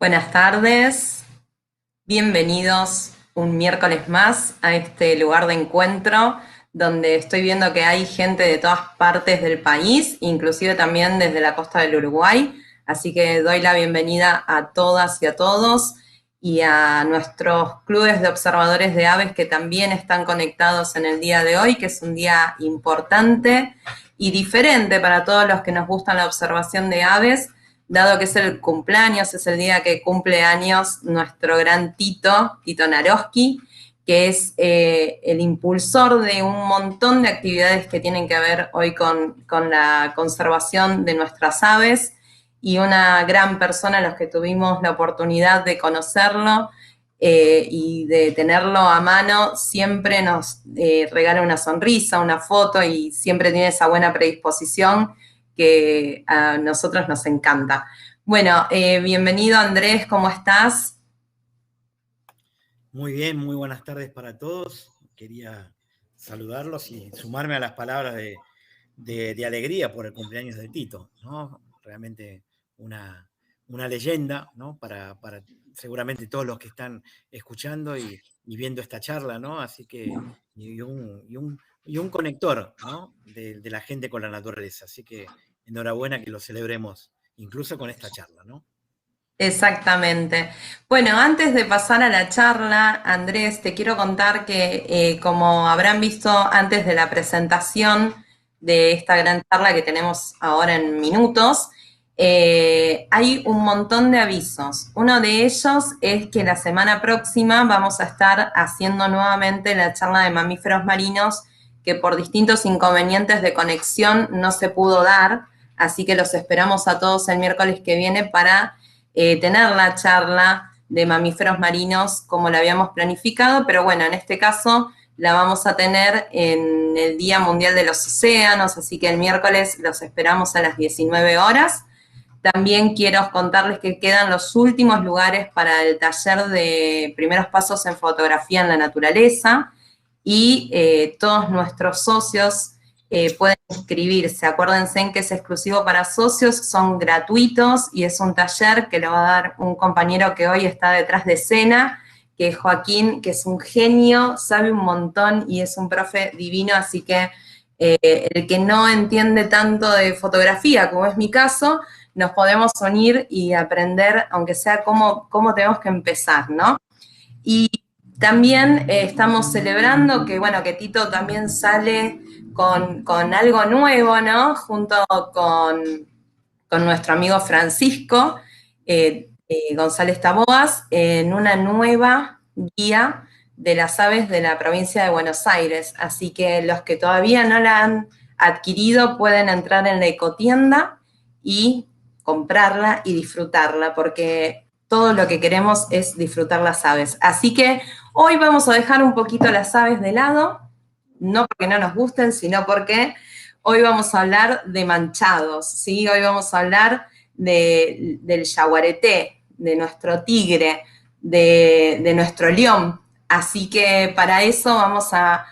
Buenas tardes, bienvenidos un miércoles más a este lugar de encuentro donde estoy viendo que hay gente de todas partes del país, inclusive también desde la costa del Uruguay, así que doy la bienvenida a todas y a todos y a nuestros clubes de observadores de aves que también están conectados en el día de hoy, que es un día importante y diferente para todos los que nos gustan la observación de aves, dado que es el cumpleaños, es el día que cumple años nuestro gran Tito Naroski, que es el impulsor de un montón de actividades que tienen que ver hoy con la conservación de nuestras aves y una gran persona a los que tuvimos la oportunidad de conocerlo y de tenerlo a mano, siempre nos regala una sonrisa, una foto y siempre tiene esa buena predisposición que a nosotros nos encanta. Bueno, bienvenido Andrés, ¿cómo estás? Muy bien, muy buenas tardes para todos. Quería saludarlos y sumarme a las palabras de alegría por el cumpleaños de Tito, ¿no? Realmente una, una leyenda, ¿no? Para seguramente todos los que están escuchando y viendo esta charla, ¿no? Así que, y un conector, ¿no? De la gente con la naturaleza. Así que enhorabuena que lo celebremos, incluso con esta charla, ¿no? Exactamente. Bueno, antes de pasar a la charla, Andrés, te quiero contar que como habrán visto antes de la presentación de esta gran charla que tenemos ahora en minutos, hay un montón de avisos. Uno de ellos es que la semana próxima vamos a estar haciendo nuevamente la charla de mamíferos marinos que por distintos inconvenientes de conexión no se pudo dar, así que los esperamos a todos el miércoles que viene para tener la charla de mamíferos marinos como la habíamos planificado, pero bueno, en este caso la vamos a tener en el Día Mundial de los Océanos, así que el miércoles los esperamos a las 19 horas. También quiero contarles que quedan los últimos lugares para el taller de primeros pasos en fotografía en la naturaleza y todos nuestros socios pueden inscribirse. Acuérdense en que es exclusivo para socios, son gratuitos y es un taller que lo va a dar un compañero que hoy está detrás de escena, que es Joaquín, que es un genio, sabe un montón y es un profe divino, así que el que no entiende tanto de fotografía, como es mi caso, nos podemos unir y aprender, aunque sea cómo tenemos que empezar, ¿no? Y también estamos celebrando que, bueno, que Tito también sale con algo nuevo, ¿no? Junto con, con nuestro amigo Francisco González Taboas, en una nueva guía de las aves de la provincia de Buenos Aires. Así que los que todavía no la han adquirido pueden entrar en la ecotienda y comprarla y disfrutarla, porque todo lo que queremos es disfrutar las aves. Así que hoy vamos a dejar un poquito las aves de lado, no porque no nos gusten, sino porque hoy vamos a hablar de manchados, ¿sí? Hoy vamos a hablar del yaguareté, de nuestro tigre, de nuestro león. Así que para eso vamos a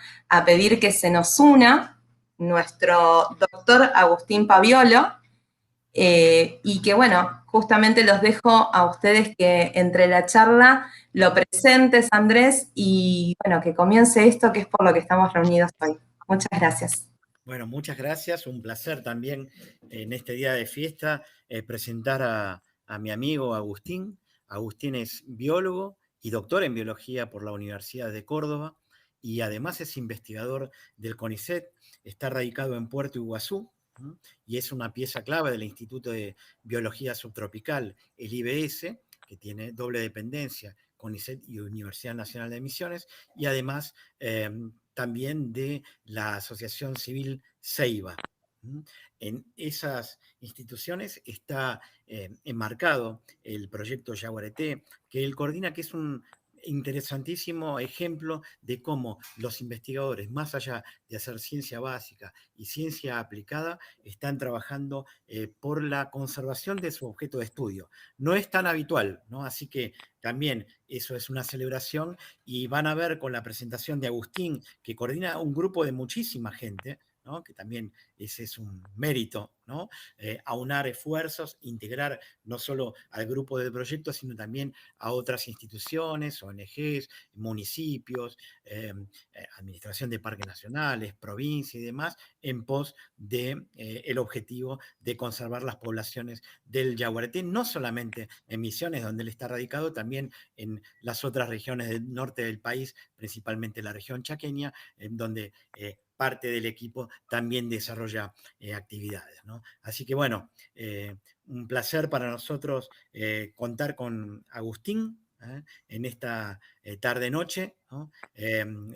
pedir que se nos una nuestro doctor Agustín Paviolo, y que bueno, justamente los dejo a ustedes que entre la charla lo presentes, Andrés, y bueno, que comience esto que es por lo que estamos reunidos hoy. Muchas gracias. Bueno, muchas gracias. Un placer también en este día de fiesta presentar a mi amigo Agustín. Agustín es biólogo y doctor en biología por la Universidad de Córdoba y además es investigador del CONICET. Está radicado en Puerto Iguazú, ¿m? Y es una pieza clave del Instituto de Biología Subtropical, el IBS, que tiene doble dependencia, CONICET y Universidad Nacional de Misiones, y además también de la Asociación Civil Ceiba. En esas instituciones está enmarcado el proyecto Yaguareté, que él coordina, que es un interesantísimo ejemplo de cómo los investigadores, más allá de hacer ciencia básica y ciencia aplicada, están trabajando por la conservación de su objeto de estudio. No es tan habitual, ¿no? Así que también eso es una celebración y van a ver con la presentación de Agustín, que coordina un grupo de muchísima gente, ¿no? Que también ese es un mérito, ¿no? Aunar esfuerzos, integrar no solo al grupo de proyectos, sino también a otras instituciones, ONGs, municipios, administración de parques nacionales, provincia y demás, en pos de el objetivo de conservar las poblaciones del yaguareté, no solamente en Misiones, donde él está radicado, también en las otras regiones del norte del país, principalmente la región chaqueña, en donde parte del equipo también desarrolla actividades, ¿no? Así que bueno, un placer para nosotros contar con Agustín en esta tarde-noche, ¿no?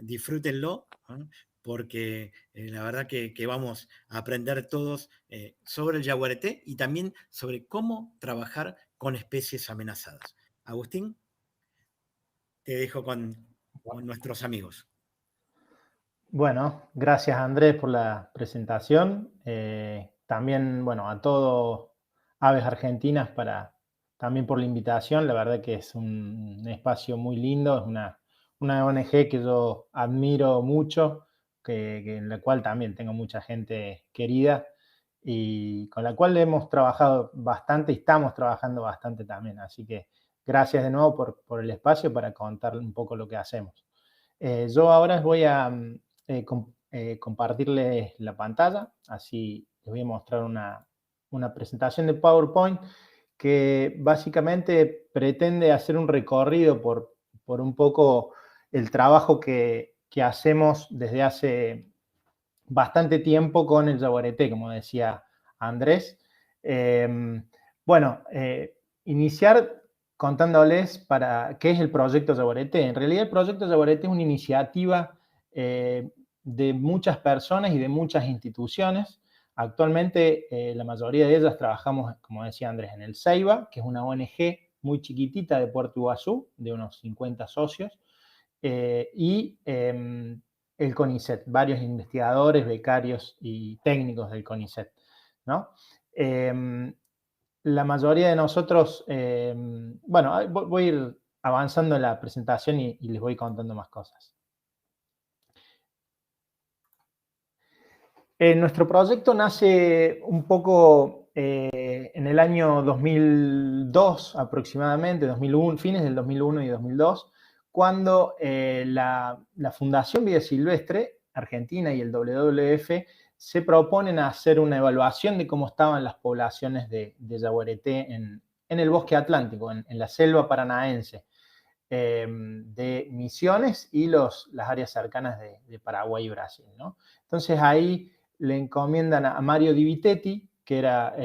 Disfrútenlo, ¿no? Porque la verdad que vamos a aprender todos sobre el yaguareté y también sobre cómo trabajar con especies amenazadas. Agustín, te dejo con nuestros amigos. Bueno, gracias Andrés por la presentación. También, bueno, a todo Aves Argentinas también por la invitación. La verdad que es un espacio muy lindo, es una ONG que yo admiro mucho, en la cual también tengo mucha gente querida y con la cual hemos trabajado bastante y estamos trabajando bastante también. Así que gracias de nuevo por el espacio para contar un poco lo que hacemos. Yo ahora voy a compartirles la pantalla, así les voy a mostrar una presentación de PowerPoint que básicamente pretende hacer un recorrido por un poco el trabajo que hacemos desde hace bastante tiempo con el yaguareté, como decía Andrés. Bueno, iniciar contándoles qué es el proyecto Yaguareté. En realidad el proyecto Yaguareté es una iniciativa de muchas personas y de muchas instituciones. Actualmente la mayoría de ellas trabajamos, como decía Andrés, en el Ceiba, que es una ONG muy chiquitita de Puerto Iguazú, de unos 50 socios, y el CONICET, varios investigadores, becarios y técnicos del CONICET, ¿no? La mayoría de nosotros, bueno, voy a ir avanzando en la presentación y les voy contando más cosas. Nuestro proyecto nace un poco en el año 2002 aproximadamente, 2001, fines del 2001 y 2002, cuando la Fundación Vida Silvestre Argentina y el WWF se proponen a hacer una evaluación de cómo estaban las poblaciones de yaguareté en el bosque atlántico, en la selva paranaense de Misiones y las áreas cercanas de Paraguay y Brasil, ¿no? Entonces ahí le encomiendan a Mario Di Vitetti, que era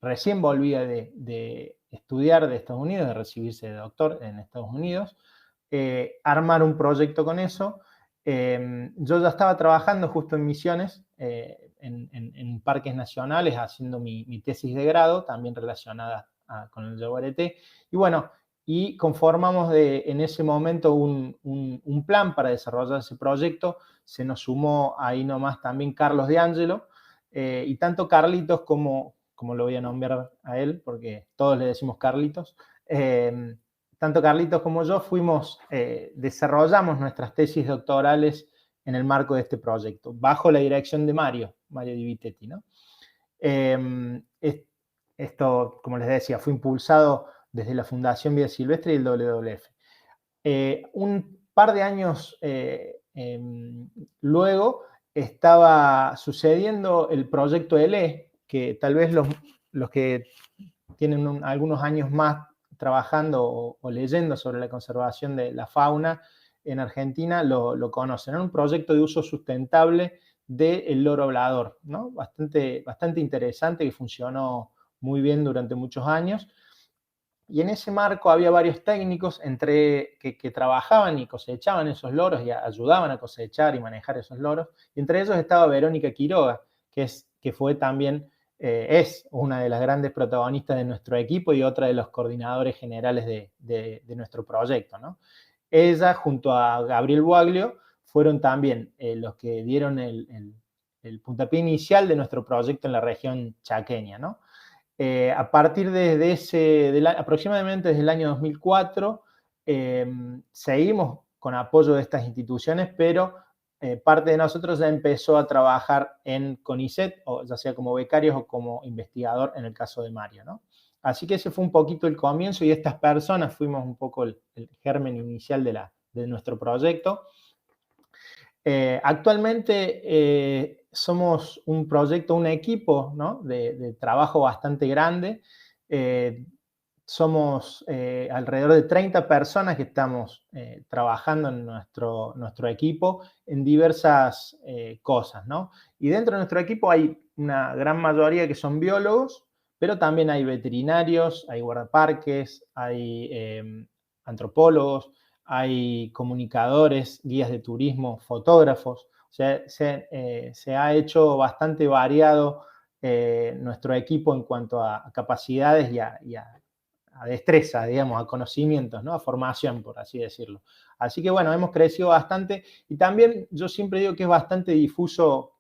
recién volvía de estudiar de Estados Unidos, de recibirse de doctor en Estados Unidos, armar un proyecto con eso. Yo ya estaba trabajando justo en Misiones, en parques nacionales, haciendo mi tesis de grado, también relacionada con el yaguareté. Y bueno, y conformamos en ese momento un plan para desarrollar ese proyecto. Se nos sumó ahí nomás también Carlos de Angelo, y tanto Carlitos como lo voy a nombrar a él, porque todos le decimos Carlitos, tanto Carlitos como yo desarrollamos nuestras tesis doctorales en el marco de este proyecto, bajo la dirección de Mario Di Vitetti, ¿no? Esto, como les decía, fue impulsado desde la Fundación Vida Silvestre y el WWF. Un par de años luego estaba sucediendo el proyecto ELE, que tal vez los que tienen algunos años más trabajando o leyendo sobre la conservación de la fauna en Argentina lo conocen. Era un proyecto de uso sustentable del loro hablador, ¿no? Bastante interesante, que funcionó muy bien durante muchos años. Y en ese marco había varios técnicos que trabajaban y cosechaban esos loros y ayudaban a cosechar y manejar esos loros. Y entre ellos estaba Verónica Quiroga, que fue también, es una de las grandes protagonistas de nuestro equipo y otra de los coordinadores generales de nuestro proyecto, ¿no? Ella, junto a Gabriel Buaglio, fueron también los que dieron el puntapié inicial de nuestro proyecto en la región chaqueña, ¿no? A partir aproximadamente desde el año 2004, seguimos con apoyo de estas instituciones, pero parte de nosotros ya empezó a trabajar en CONICET, o ya sea como becarios o como investigador en el caso de Mario, ¿no? Así que ese fue un poquito el comienzo y estas personas fuimos un poco el germen inicial de nuestro proyecto. Actualmente somos un proyecto, un equipo, ¿no? de trabajo bastante grande. Somos alrededor de 30 personas que estamos trabajando en nuestro equipo en diversas cosas, ¿no? Y dentro de nuestro equipo hay una gran mayoría que son biólogos, pero también hay veterinarios, hay guardaparques, hay antropólogos, hay comunicadores, guías de turismo, fotógrafos. O sea, se ha hecho bastante variado nuestro equipo en cuanto a capacidades y a destreza, digamos, a conocimientos, ¿no? A formación, por así decirlo. Así que bueno, hemos crecido bastante y también yo siempre digo que es bastante difuso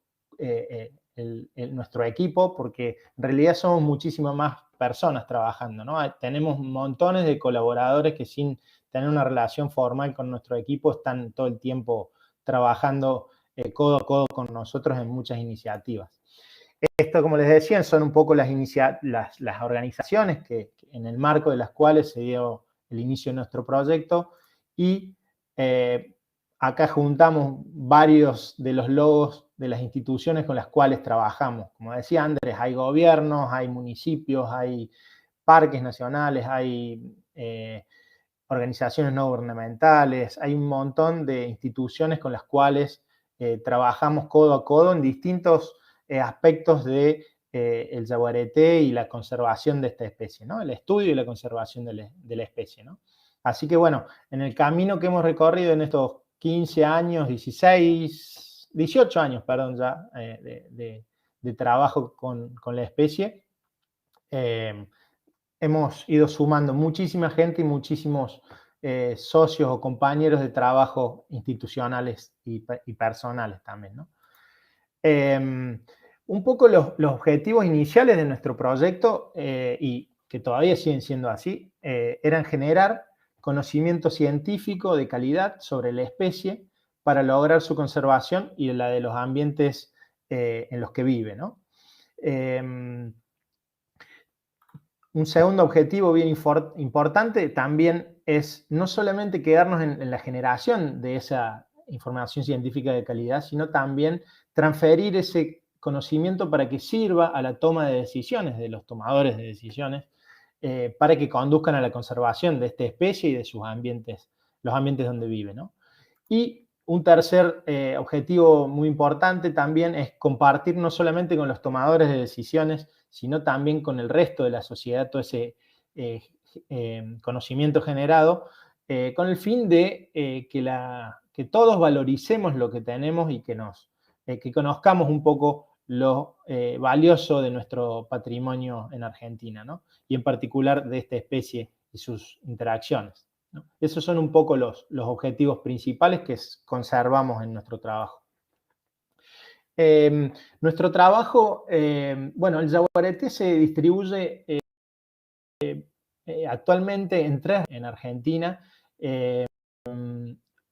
nuestro equipo porque en realidad somos muchísimas más personas trabajando, ¿no? Tenemos montones de colaboradores que sin tener una relación formal con nuestro equipo están todo el tiempo trabajando codo a codo con nosotros en muchas iniciativas. Esto, como les decía, son un poco las organizaciones en el marco de las cuales se dio el inicio de nuestro proyecto y acá juntamos varios de los logos de las instituciones con las cuales trabajamos. Como decía Andrés, hay gobiernos, hay municipios, hay parques nacionales, hay organizaciones no gubernamentales, hay un montón de instituciones con las cuales trabajamos codo a codo en distintos aspectos de el yaguareté y la conservación de esta especie, ¿no? El estudio y la conservación de la especie, ¿no? Así que bueno, en el camino que hemos recorrido en estos 15 años, 16, 18 años, perdón, ya, de trabajo con la especie, hemos ido sumando muchísima gente y muchísimos socios o compañeros de trabajo institucionales y personales también, ¿no? Un poco los objetivos iniciales de nuestro proyecto, y que todavía siguen siendo así, eran generar conocimiento científico de calidad sobre la especie para lograr su conservación y la de los ambientes en los que vive, ¿no? Un segundo objetivo bien importante también es no solamente quedarnos en la generación de esa información científica de calidad, sino también transferir ese conocimiento para que sirva a la toma de decisiones de los tomadores de decisiones, para que conduzcan a la conservación de esta especie y de sus ambientes, los ambientes donde vive, ¿no? Y un tercer objetivo muy importante también es compartir no solamente con los tomadores de decisiones, sino también con el resto de la sociedad todo ese conocimiento generado, con el fin de que todos valoricemos lo que tenemos y que conozcamos un poco lo valioso de nuestro patrimonio en Argentina, ¿no? Y en particular de esta especie y sus interacciones, ¿no? Esos son un poco los objetivos principales que conservamos en nuestro trabajo. Nuestro trabajo, bueno, el yaguareté se distribuye actualmente en tres en Argentina.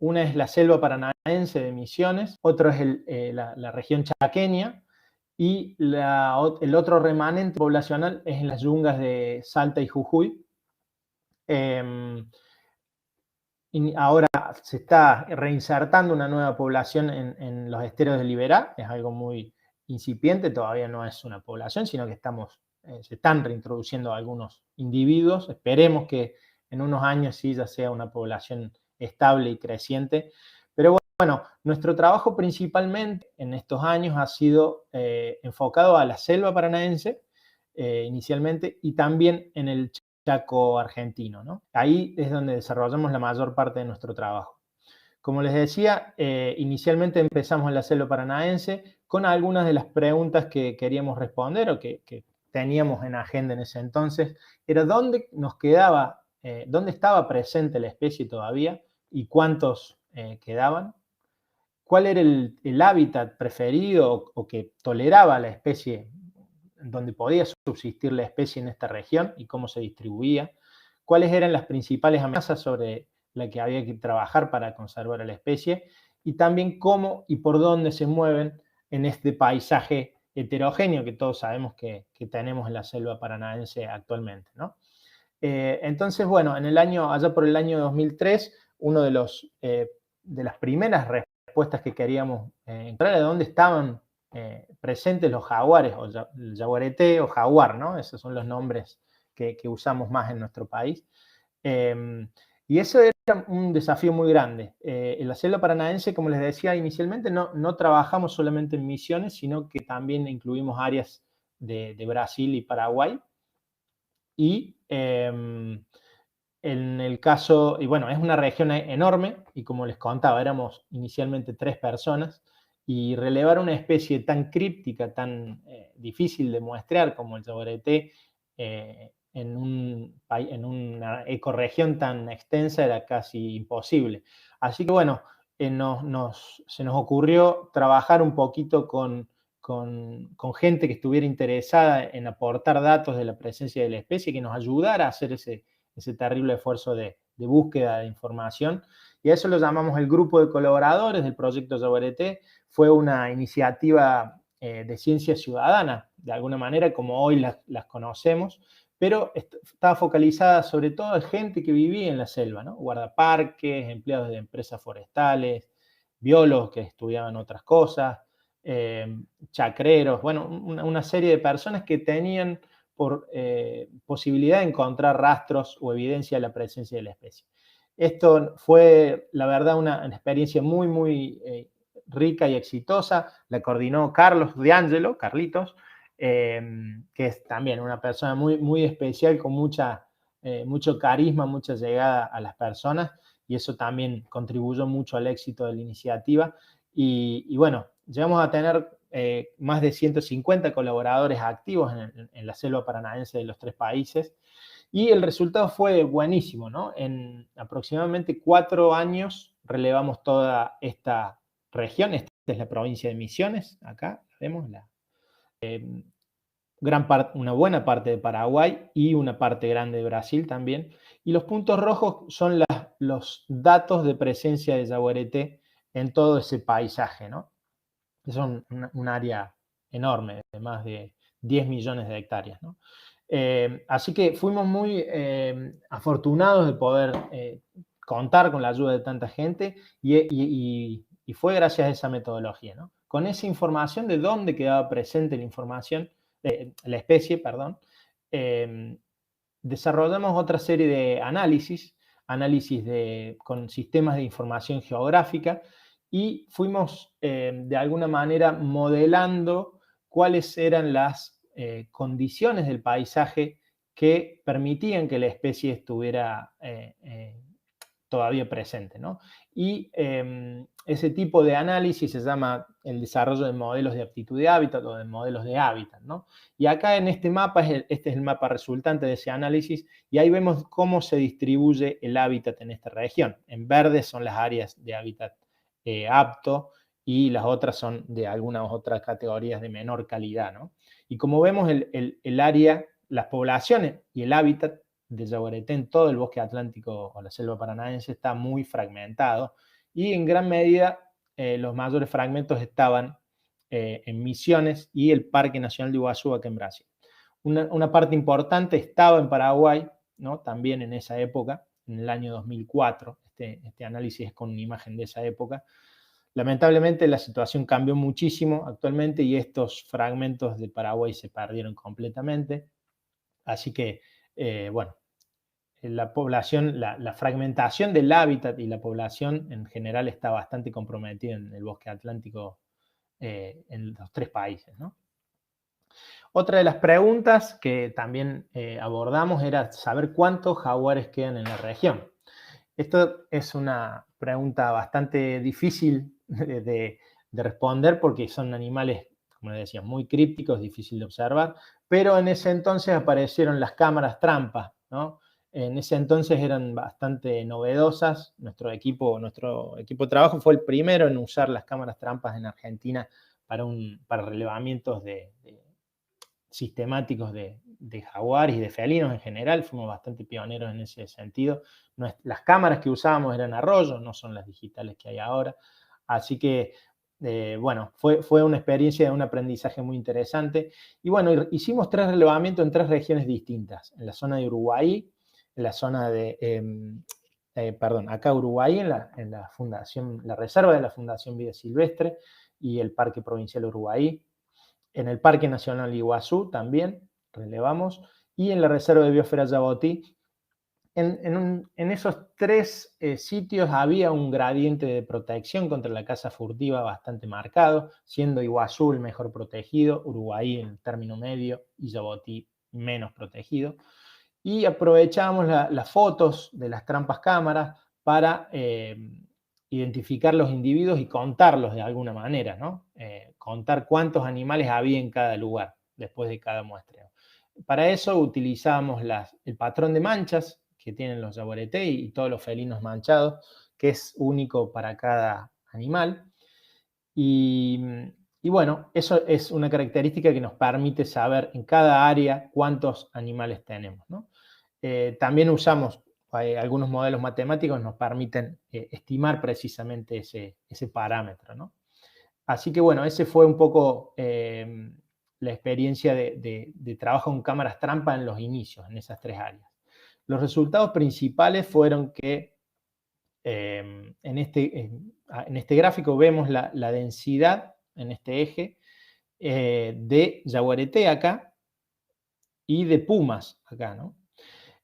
Una es la selva paranaense de Misiones, otro es la región chaqueña y el otro remanente poblacional es en las yungas de Salta y Jujuy. Y ahora se está reinsertando una nueva población en los esteros de Liberá, es algo muy incipiente, todavía no es una población, sino que se están reintroduciendo algunos individuos, esperemos que en unos años sí ya sea una población estable y creciente, pero bueno, nuestro trabajo principalmente en estos años ha sido enfocado a la selva paranaense inicialmente y también en el Chaco argentino, ¿no? Ahí es donde desarrollamos la mayor parte de nuestro trabajo. Como les decía, inicialmente empezamos en la selva paranaense con algunas de las preguntas que queríamos responder o que teníamos en agenda en ese entonces, era dónde nos quedaba, dónde estaba presente la especie todavía y cuántos quedaban, cuál era el hábitat preferido o que toleraba la especie, donde podía subsistir la especie en esta región y cómo se distribuía, cuáles eran las principales amenazas sobre las que había que trabajar para conservar a la especie y también cómo y por dónde se mueven en este paisaje heterogéneo que todos sabemos que tenemos en la selva paranaense actualmente, ¿no? Entonces, bueno, allá por el año 2003, uno de las primeras respuestas que queríamos encontrar era dónde estaban presentes los jaguares, o el jaguarete o jaguar, ¿no? Esos son los nombres que usamos más en nuestro país. Y eso era un desafío muy grande. En la selva paranaense, como les decía inicialmente, no trabajamos solamente en Misiones, sino que también incluimos áreas de Brasil y Paraguay. Y en el caso, y bueno, es una región enorme, y como les contaba, éramos inicialmente 3 personas, y relevar una especie tan críptica, tan difícil de muestrear como el jaguarete, en una ecorregión tan extensa era casi imposible. Así que bueno, se nos ocurrió trabajar un poquito con gente que estuviera interesada en aportar datos de la presencia de la especie, que nos ayudara a hacer ese terrible esfuerzo de búsqueda de información. Y a eso lo llamamos el grupo de colaboradores del proyecto Jaguarete. Fue una iniciativa de ciencia ciudadana, de alguna manera, como hoy las conocemos, pero estaba focalizada sobre todo en gente que vivía en la selva, ¿no? Guardaparques, empleados de empresas forestales, biólogos que estudiaban otras cosas, chacreros, bueno, una serie de personas que tenían posibilidad de encontrar rastros o evidencia de la presencia de la especie. Esto fue, la verdad, una experiencia muy, muy rica y exitosa. La coordinó Carlos D'Angelo, Carlitos, que es también una persona muy, muy especial, con mucho carisma, mucha llegada a las personas, y eso también contribuyó mucho al éxito de la iniciativa. Y bueno, llegamos a tener más de 150 colaboradores activos en la selva paranaense de los 3 países, y el resultado fue buenísimo, ¿no? En aproximadamente 4 años relevamos toda esta región. Esta es la provincia de Misiones, acá vemos una buena parte de Paraguay y una parte grande de Brasil también. Y los puntos rojos son los datos de presencia de jaguarete en todo ese paisaje, ¿no? Es un área enorme, de más de 10 millones de hectáreas, ¿no? Así que fuimos muy afortunados de poder contar con la ayuda de tanta gente, y fue gracias a esa metodología, ¿no? Con esa información de dónde quedaba presente la especie, perdón, desarrollamos otra serie de análisis con sistemas de información geográfica, y fuimos de alguna manera modelando cuáles eran las condiciones del paisaje que permitían que la especie estuviera todavía presente, ¿no? Y ese tipo de análisis se llama el desarrollo de modelos de aptitud de hábitat o de modelos de hábitat, ¿no? Y acá en este mapa, este es el mapa resultante de ese análisis, y ahí vemos cómo se distribuye el hábitat en esta región. En verde son las áreas de hábitat apto, y las otras son de algunas otras categorías de menor calidad, ¿no? Y como vemos, el área, las poblaciones y el hábitat de jaguarete en todo el bosque atlántico o la selva paranaense está muy fragmentado, y en gran medida los mayores fragmentos estaban en Misiones y el Parque Nacional de Iguazú, acá en Brasil. Una parte importante estaba en Paraguay, ¿no? También en esa época, en el año 2004, este análisis es con una imagen de esa época. Lamentablemente la situación cambió muchísimo actualmente, y estos fragmentos de Paraguay se perdieron completamente. Así que, bueno, la población, la fragmentación del hábitat y la población en general está bastante comprometida en el bosque atlántico, en los 3 países, ¿no? Otra de las preguntas que también abordamos era saber cuántos jaguares quedan en la región. Esto es una pregunta bastante difícil de responder, porque son animales, como les decía, muy crípticos, difícil de observar, pero en ese entonces aparecieron las cámaras trampa, ¿no? En ese entonces eran bastante novedosas. Nuestro equipo de trabajo fue el primero en usar las cámaras trampas en Argentina para relevamientos sistemáticos de jaguares y de felinos en general. Fuimos bastante pioneros en ese sentido. Las cámaras que usábamos eran a rollo, no son las digitales que hay ahora. Así que, bueno, fue una experiencia de un aprendizaje muy interesante. Y bueno, hicimos 3 relevamientos en 3 regiones distintas, en la zona de Uruguay, en la zona de, acá Uruguay, en la fundación, la reserva de la Fundación Vida Silvestre y el Parque Provincial Uruguay, en el Parque Nacional Iguazú también relevamos, y en la Reserva de Biosfera Yabotí. En esos 3 sitios había un gradiente de protección contra la caza furtiva bastante marcado, siendo Iguazú el mejor protegido, Uruguay en el término medio y Yabotí menos protegido. Y aprovechábamos las fotos de las trampas cámaras para identificar los individuos y contarlos de alguna manera, ¿no? Contar cuántos animales había en cada lugar después de cada muestreo. Para eso utilizábamos el patrón de manchas que tienen los yaguareté y todos los felinos manchados, que es único para cada animal. Y bueno, eso es una característica que nos permite saber en cada área cuántos animales tenemos, ¿no? También usamos algunos modelos matemáticos que nos permiten estimar precisamente ese parámetro, ¿no? Así que bueno, ese fue un poco la experiencia de trabajo con cámaras trampa en los inicios, en esas 3 áreas. Los resultados principales fueron que en este gráfico vemos la densidad en este eje de yaguareté acá y de pumas acá, ¿no?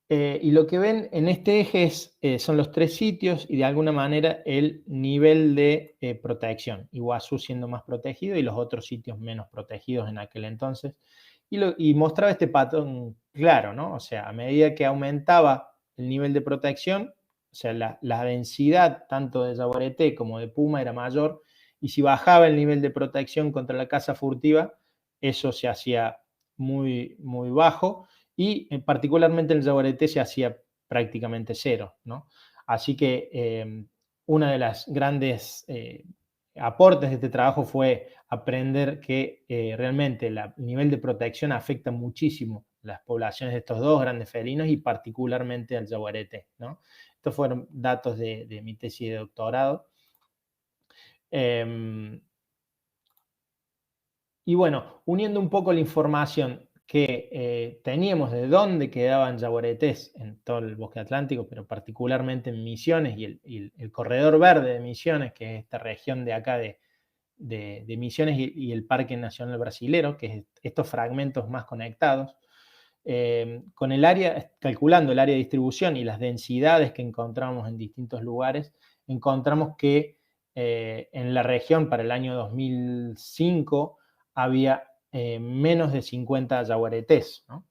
Y lo que ven en este eje son los 3 sitios y de alguna manera el nivel de protección. Iguazú siendo más protegido y los otros sitios menos protegidos en aquel entonces. Y mostraba este patrón claro, ¿no? O sea, a medida que aumentaba el nivel de protección, o sea, la densidad tanto de yaguareté como de puma era mayor, y si bajaba el nivel de protección contra la caza furtiva, eso se hacía muy, muy bajo, y particularmente el yaguareté se hacía prácticamente 0, ¿no? Así que una de las grandes aportes de este trabajo fue aprender que realmente el nivel de protección afecta muchísimo las poblaciones de estos 2 grandes felinos y particularmente al yaguareté, ¿no? Estos fueron datos de mi tesis de doctorado. Y bueno, uniendo un poco la información que teníamos de dónde quedaban yaguaretés en todo el bosque atlántico, pero particularmente en Misiones y el corredor verde de Misiones, que es esta región de acá de Misiones y el Parque Nacional Brasilero, que es estos fragmentos más conectados, con el área, calculando el área de distribución y las densidades que encontramos en distintos lugares, encontramos que en la región para el año 2005 había menos de 50 yaguaretés, ¿no?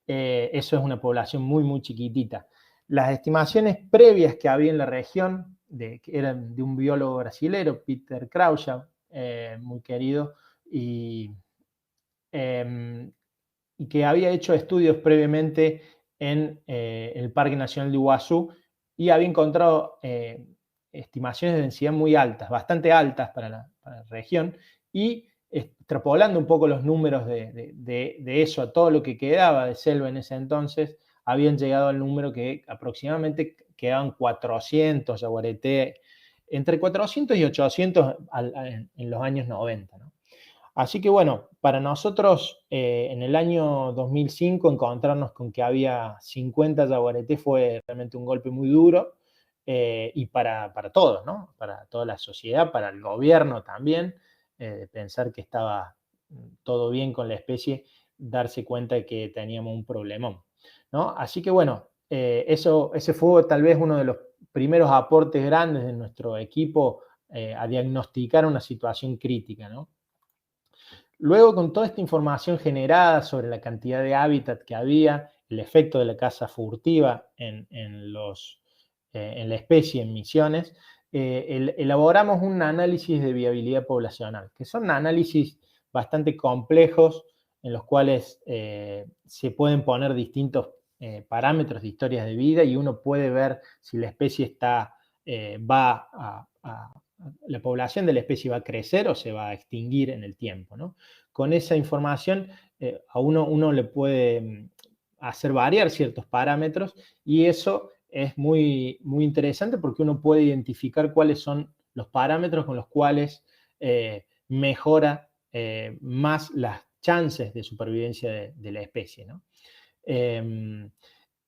Eso es una población muy, muy chiquitita. Las estimaciones previas que había en la región, que eran de un biólogo brasilero, Peter Kraushaw, muy querido, y que había hecho estudios previamente en el Parque Nacional de Iguazú y había encontrado estimaciones de densidad muy altas, bastante altas para la región, y extrapolando un poco los números de eso a todo lo que quedaba de selva en ese entonces, habían llegado al número que aproximadamente quedaban 400 yaguareté, entre 400 y 800 en los años 90, ¿no? Así que bueno, para nosotros en el año 2005 encontrarnos con que había 50 yaguareté fue realmente un golpe muy duro, y para todos, ¿no? Para toda la sociedad, para el gobierno también, pensar que estaba todo bien con la especie, darse cuenta de que teníamos un problemón, ¿no? Así que bueno, ese fue tal vez uno de los primeros aportes grandes de nuestro equipo a diagnosticar una situación crítica, ¿no? Luego, con toda esta información generada sobre la cantidad de hábitat que había, el efecto de la caza furtiva en la especie en Misiones, elaboramos un análisis de viabilidad poblacional, que son análisis bastante complejos en los cuales se pueden poner distintos parámetros de historias de vida y uno puede ver si la especie la población de la especie va a crecer o se va a extinguir en el tiempo, ¿no? Con esa información a uno le puede hacer variar ciertos parámetros y eso es muy, muy interesante porque uno puede identificar cuáles son los parámetros con los cuales mejora más las chances de supervivencia de la especie, ¿no?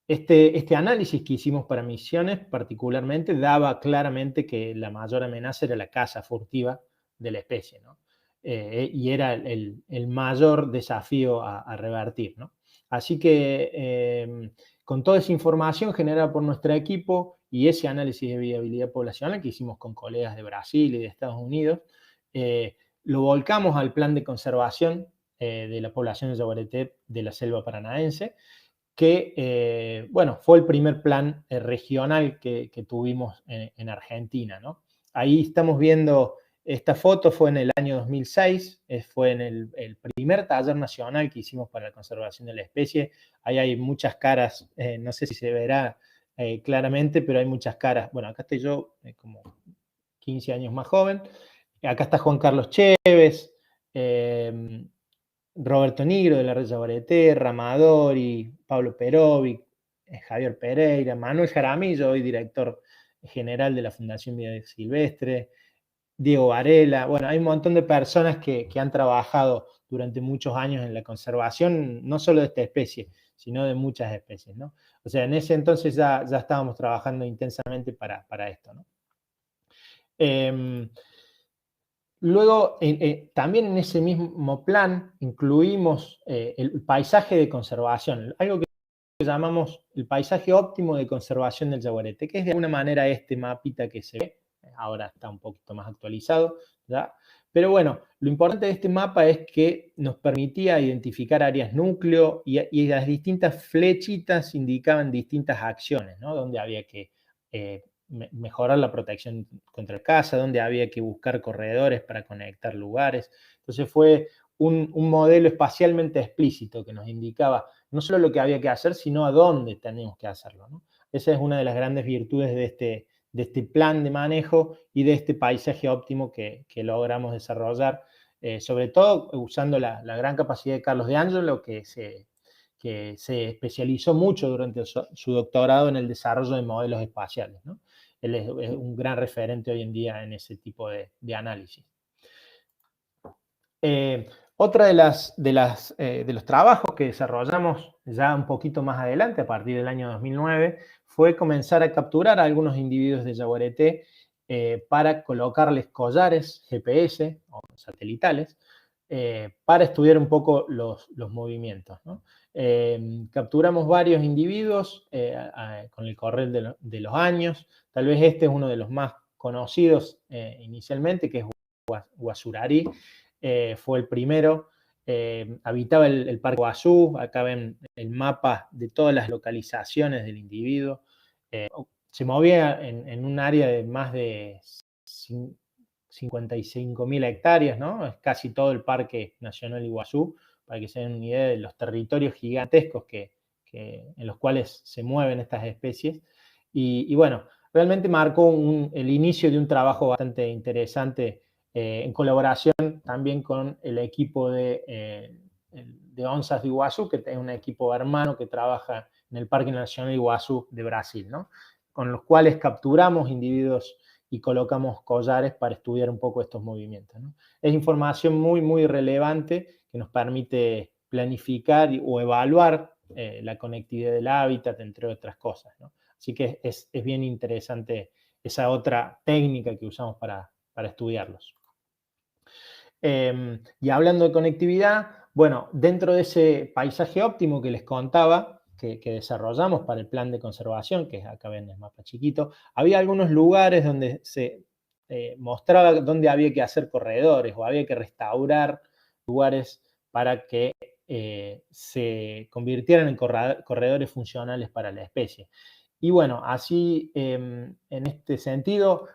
Este análisis que hicimos para Misiones particularmente daba claramente que la mayor amenaza era la caza furtiva de la especie, ¿no? Y era el mayor desafío a revertir, ¿no? Así que con toda esa información generada por nuestro equipo y ese análisis de viabilidad poblacional que hicimos con colegas de Brasil y de Estados Unidos, lo volcamos al plan de conservación de la población de yaguareté de la selva paranaense, que, bueno, fue el primer plan regional que tuvimos en Argentina, ¿no? Ahí estamos viendo, esta foto fue en el año 2006, fue en el primer taller nacional que hicimos para la conservación de la especie. Ahí hay muchas caras, no sé si se verá claramente, pero hay muchas caras. Bueno, acá estoy yo, como 15 años más joven. Acá está Juan Carlos Chévez, Roberto Nigro de la Red Yaguareté, Ramadori, Pablo Perovic, Javier Pereira, Manuel Jaramillo, hoy director general de la Fundación Vida Silvestre, Diego Varela. Bueno, hay un montón de personas que han trabajado durante muchos años en la conservación, no solo de esta especie, sino de muchas especies, ¿no? O sea, en ese entonces ya estábamos trabajando intensamente para esto, ¿no? Luego, también en ese mismo plan incluimos el paisaje de conservación, algo que llamamos el paisaje óptimo de conservación del yaguareté, que es de alguna manera este mapita que se ve, ahora está un poquito más actualizado, ¿ya? Pero bueno, lo importante de este mapa es que nos permitía identificar áreas núcleo y las distintas flechitas indicaban distintas acciones, ¿no? Donde había que mejorar la protección contra el caza, donde había que buscar corredores para conectar lugares. Entonces fue un modelo espacialmente explícito que nos indicaba no solo lo que había que hacer, sino a dónde teníamos que hacerlo, ¿no? Esa es una de las grandes virtudes de este plan de manejo y de este paisaje óptimo que logramos desarrollar, sobre todo usando la gran capacidad de Carlos de Angelo, que se especializó mucho durante su doctorado en el desarrollo de modelos espaciales, ¿no? Él es un gran referente hoy en día en ese tipo de análisis. Otra de los trabajos que desarrollamos ya un poquito más adelante, a partir del año 2009, fue comenzar a capturar a algunos individuos de yaguareté para colocarles collares GPS o satelitales para estudiar un poco los movimientos, ¿no? Capturamos varios individuos con el correr de los años. Tal vez este es uno de los más conocidos inicialmente, que es Guasurari. Fue el primero. Habitaba el Parque Guazú. Acá ven el mapa de todas las localizaciones del individuo. Se movía en un área de más de 55.000 hectáreas, ¿no? Es casi todo el Parque Nacional Iguazú, para que se den una idea de los territorios gigantescos en los cuales se mueven estas especies. Y bueno, realmente marcó el inicio de un trabajo bastante interesante en colaboración también con el equipo de Onças de Iguazú, que es un equipo hermano que trabaja en el Parque Nacional Iguazú de Brasil, ¿no? Con los cuales capturamos individuos y colocamos collares para estudiar un poco estos movimientos, ¿no? Es información muy, muy relevante que nos permite planificar o evaluar la conectividad del hábitat, entre otras cosas, ¿no? Así que es bien interesante esa otra técnica que usamos para estudiarlos. Y hablando de conectividad, bueno, dentro de ese paisaje óptimo que les contaba, que desarrollamos para el plan de conservación, que acá ven el mapa chiquito, había algunos lugares donde se mostraba dónde había que hacer corredores o había que restaurar lugares para que se convirtieran en corredores funcionales para la especie. Y bueno, así en este sentido,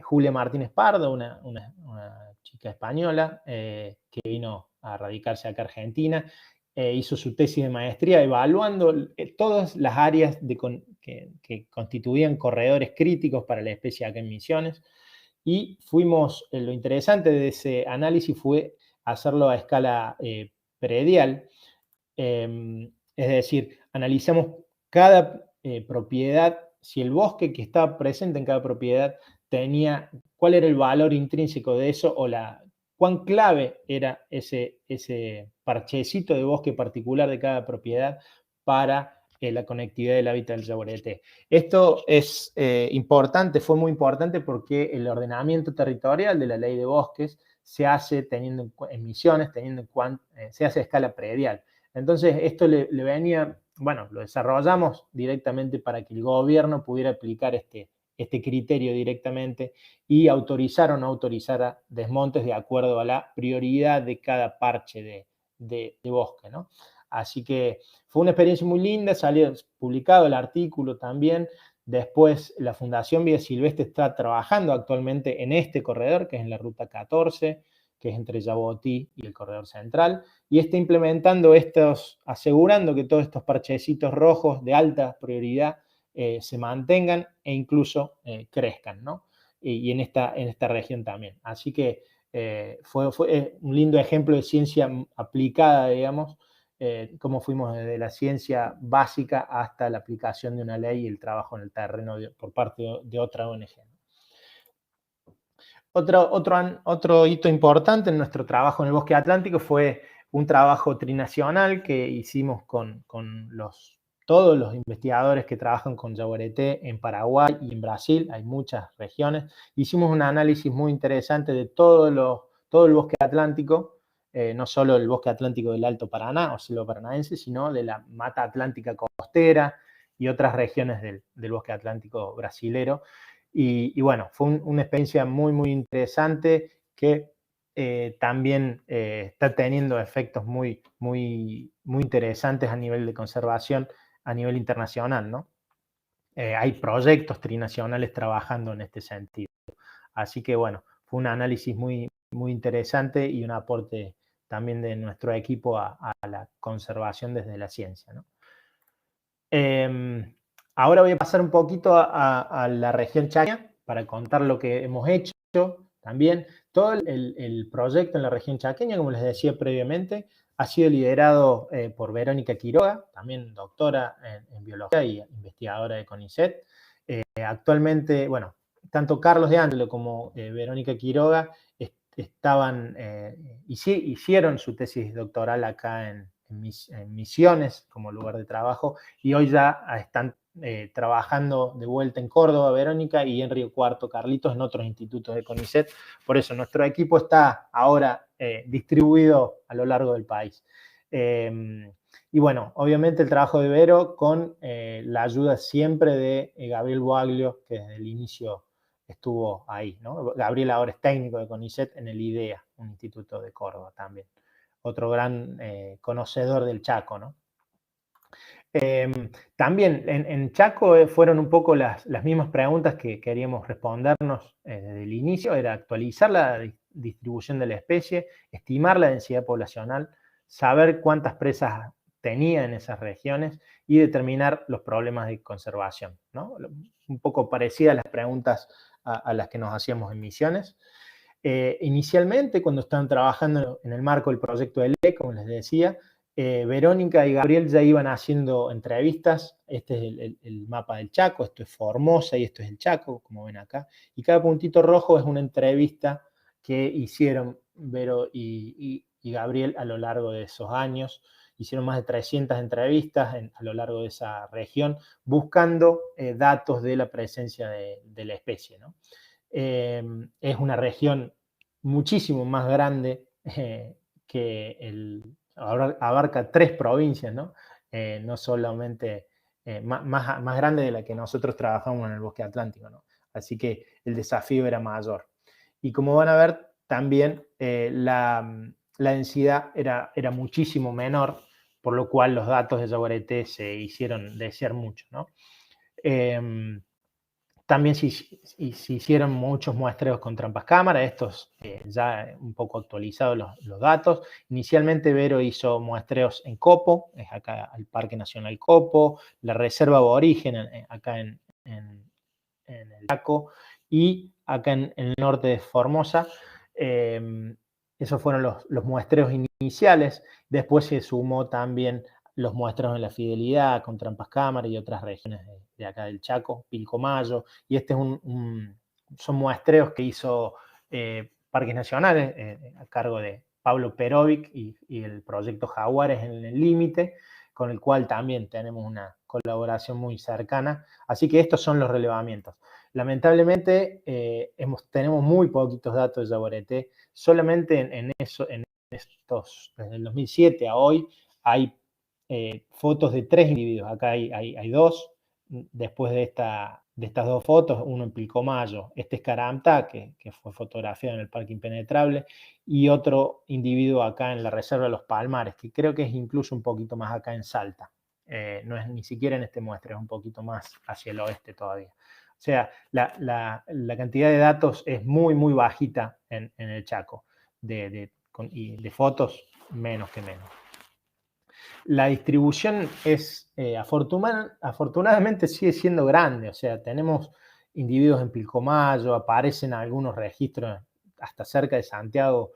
Julia Martínez Pardo, una chica española que vino a radicarse acá a Argentina, hizo su tesis de maestría evaluando todas las áreas que constituían corredores críticos para la especie acá en Misiones. Y lo interesante de ese análisis fue hacerlo a escala predial, es decir, analizamos cada propiedad, si el bosque que estaba presente en cada propiedad tenía cuál era el valor intrínseco de eso o cuán clave era ese parchecito de bosque particular de cada propiedad para la conectividad del hábitat del yaguareté. Esto es importante, fue muy importante porque el ordenamiento territorial de la ley de bosques se hace teniendo en Misiones, se hace a escala predial. Entonces, esto le venía, bueno, lo desarrollamos directamente para que el gobierno pudiera aplicar este criterio directamente y autorizar o no autorizar desmontes de acuerdo a la prioridad de cada parche de bosque, ¿no? Así que fue una experiencia muy linda, salió publicado el artículo también. Después la Fundación Vida Silvestre está trabajando actualmente en este corredor, que es en la Ruta 14, que es entre Yabotí y el Corredor Central, y está implementando asegurando que todos estos parchecitos rojos de alta prioridad se mantengan e incluso crezcan, ¿no? Y en esta región también. Así que fue un lindo ejemplo de ciencia aplicada, digamos, cómo fuimos desde la ciencia básica hasta la aplicación de una ley y el trabajo en el terreno por parte de otra ONG. Otro hito importante en nuestro trabajo en el Bosque Atlántico fue un trabajo trinacional que hicimos con todos los investigadores que trabajan con yaguareté en Paraguay y en Brasil. Hay muchas regiones. Hicimos un análisis muy interesante de todo el Bosque Atlántico, no solo el Bosque Atlántico del Alto Paraná o Selva Paranaense, sino de la Mata Atlántica Costera y otras regiones del Bosque Atlántico brasilero. Y bueno, fue una experiencia muy, muy interesante que también está teniendo efectos muy, muy, muy interesantes a nivel de conservación a nivel internacional, ¿no? Hay proyectos trinacionales trabajando en este sentido. Así que bueno, fue un análisis muy, muy interesante y un aporte también de nuestro equipo a la conservación desde la ciencia, ¿no? Ahora voy a pasar un poquito a la región chaqueña para contar lo que hemos hecho también. Todo el proyecto en la región chaqueña, como les decía previamente, ha sido liderado por Verónica Quiroga, también doctora en biología y investigadora de CONICET. Actualmente, bueno, tanto Carlos de Angelo como Verónica Quiroga hicieron su tesis doctoral acá en Misiones como lugar de trabajo, y hoy ya están trabajando de vuelta en Córdoba, Verónica, y en Río Cuarto, Carlitos, en otros institutos de CONICET. Por eso nuestro equipo está ahora distribuido a lo largo del país. Y bueno, obviamente el trabajo de Vero con la ayuda siempre de Gabriel Boaglio, que desde el inicio estuvo ahí, ¿no? Gabriel ahora es técnico de CONICET en el IDEA, un instituto de Córdoba también. Otro gran conocedor del Chaco, ¿no? También en Chaco fueron un poco las mismas preguntas que queríamos respondernos desde el inicio, era actualizar la distribución de la especie, estimar la densidad poblacional, saber cuántas presas tenía en esas regiones y determinar los problemas de conservación, ¿no? Un poco parecidas a las preguntas a las que nos hacíamos en Misiones. Inicialmente, cuando estaban trabajando en el marco del proyecto de ley, como les decía, Verónica y Gabriel ya iban haciendo entrevistas. Este es el mapa del Chaco, esto es Formosa y esto es el Chaco, como ven acá. Y cada puntito rojo es una entrevista que hicieron Vero y Gabriel a lo largo de esos años. Hicieron más de 300 entrevistas a lo largo de esa región, buscando datos de la presencia de la especie, ¿no? Es una región muchísimo más grande que abarca 3 provincias, ¿no? No solamente más grande de la que nosotros trabajamos en el Bosque Atlántico, ¿no? Así que el desafío era mayor. Y como van a ver, también la densidad era muchísimo menor, por lo cual los datos de yaguareté se hicieron desear mucho, ¿no? También se hicieron muchos muestreos con trampas cámara, estos ya un poco actualizados los datos. Inicialmente Vero hizo muestreos en Copo, es acá el Parque Nacional Copo, la Reserva Aborigen acá en el Chaco, y acá en el norte de Formosa. Esos fueron los muestreos iniciales. Después se sumó también los muestreos en la Fidelidad, con trampas cámara y otras regiones de acá del Chaco, Pilcomayo, y este es son muestreos que hizo Parques Nacionales a cargo de Pablo Perovic y el proyecto Jaguares en el Límite, con el cual también tenemos una colaboración muy cercana. Así que estos son los relevamientos. Lamentablemente tenemos muy poquitos datos de Yaguareté. Solamente en estos, desde el 2007 a hoy, hay fotos de 3 individuos. Acá hay 2. Después de estas 2 fotos, uno en Pilcomayo, este es Caramta, que fue fotografiado en el Parque Impenetrable, y otro individuo acá en la Reserva de los Palmares, que creo que es incluso un poquito más acá en Salta. No es ni siquiera en este muestra, es un poquito más hacia el oeste todavía. O sea, la cantidad de datos es muy, muy bajita en el Chaco, y de fotos menos que menos. La distribución es, afortunadamente sigue siendo grande, o sea, tenemos individuos en Pilcomayo, aparecen algunos registros hasta cerca de Santiago,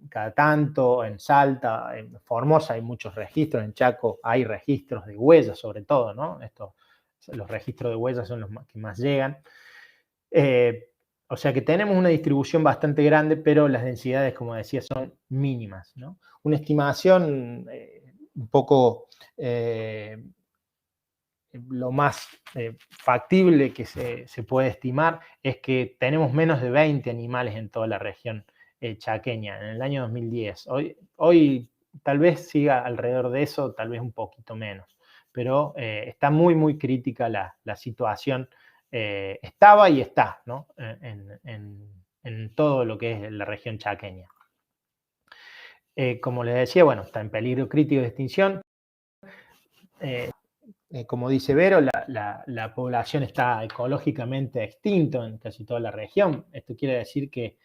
cada tanto, en Salta, en Formosa hay muchos registros, en Chaco hay registros de huellas sobre todo, ¿no? Los registros de huellas son los que más llegan. O sea que tenemos una distribución bastante grande, pero las densidades, como decía, son mínimas, ¿no? Una estimación un poco lo más factible que se puede estimar es que tenemos menos de 20 animales en toda la región chaqueña en el año 2010. Hoy tal vez siga alrededor de eso, tal vez un poquito menos, pero está muy, muy crítica la situación. Estaba y está, ¿no? En todo lo que es la región chaqueña. Como les decía, bueno, está en peligro crítico de extinción. Como dice Vero, la población está ecológicamente extinta en casi toda la región. Esto quiere decir que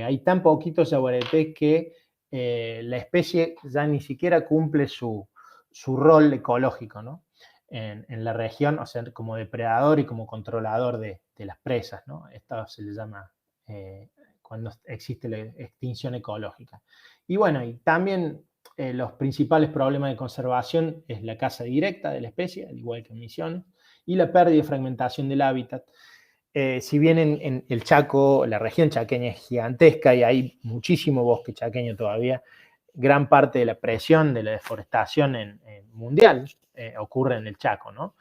hay tan poquitos yaguaretés que la especie ya ni siquiera cumple su rol ecológico, ¿no? En la región, o sea, como depredador y como controlador de las presas, ¿no? Esto se le llama cuando existe la extinción ecológica. Y bueno, y también los principales problemas de conservación es la caza directa de la especie, al igual que en Misiones, y la pérdida y fragmentación del hábitat. Si bien en el Chaco, la región chaqueña es gigantesca y hay muchísimo bosque chaqueño todavía, gran parte de la presión de la deforestación mundial ocurre en el Chaco, ¿no?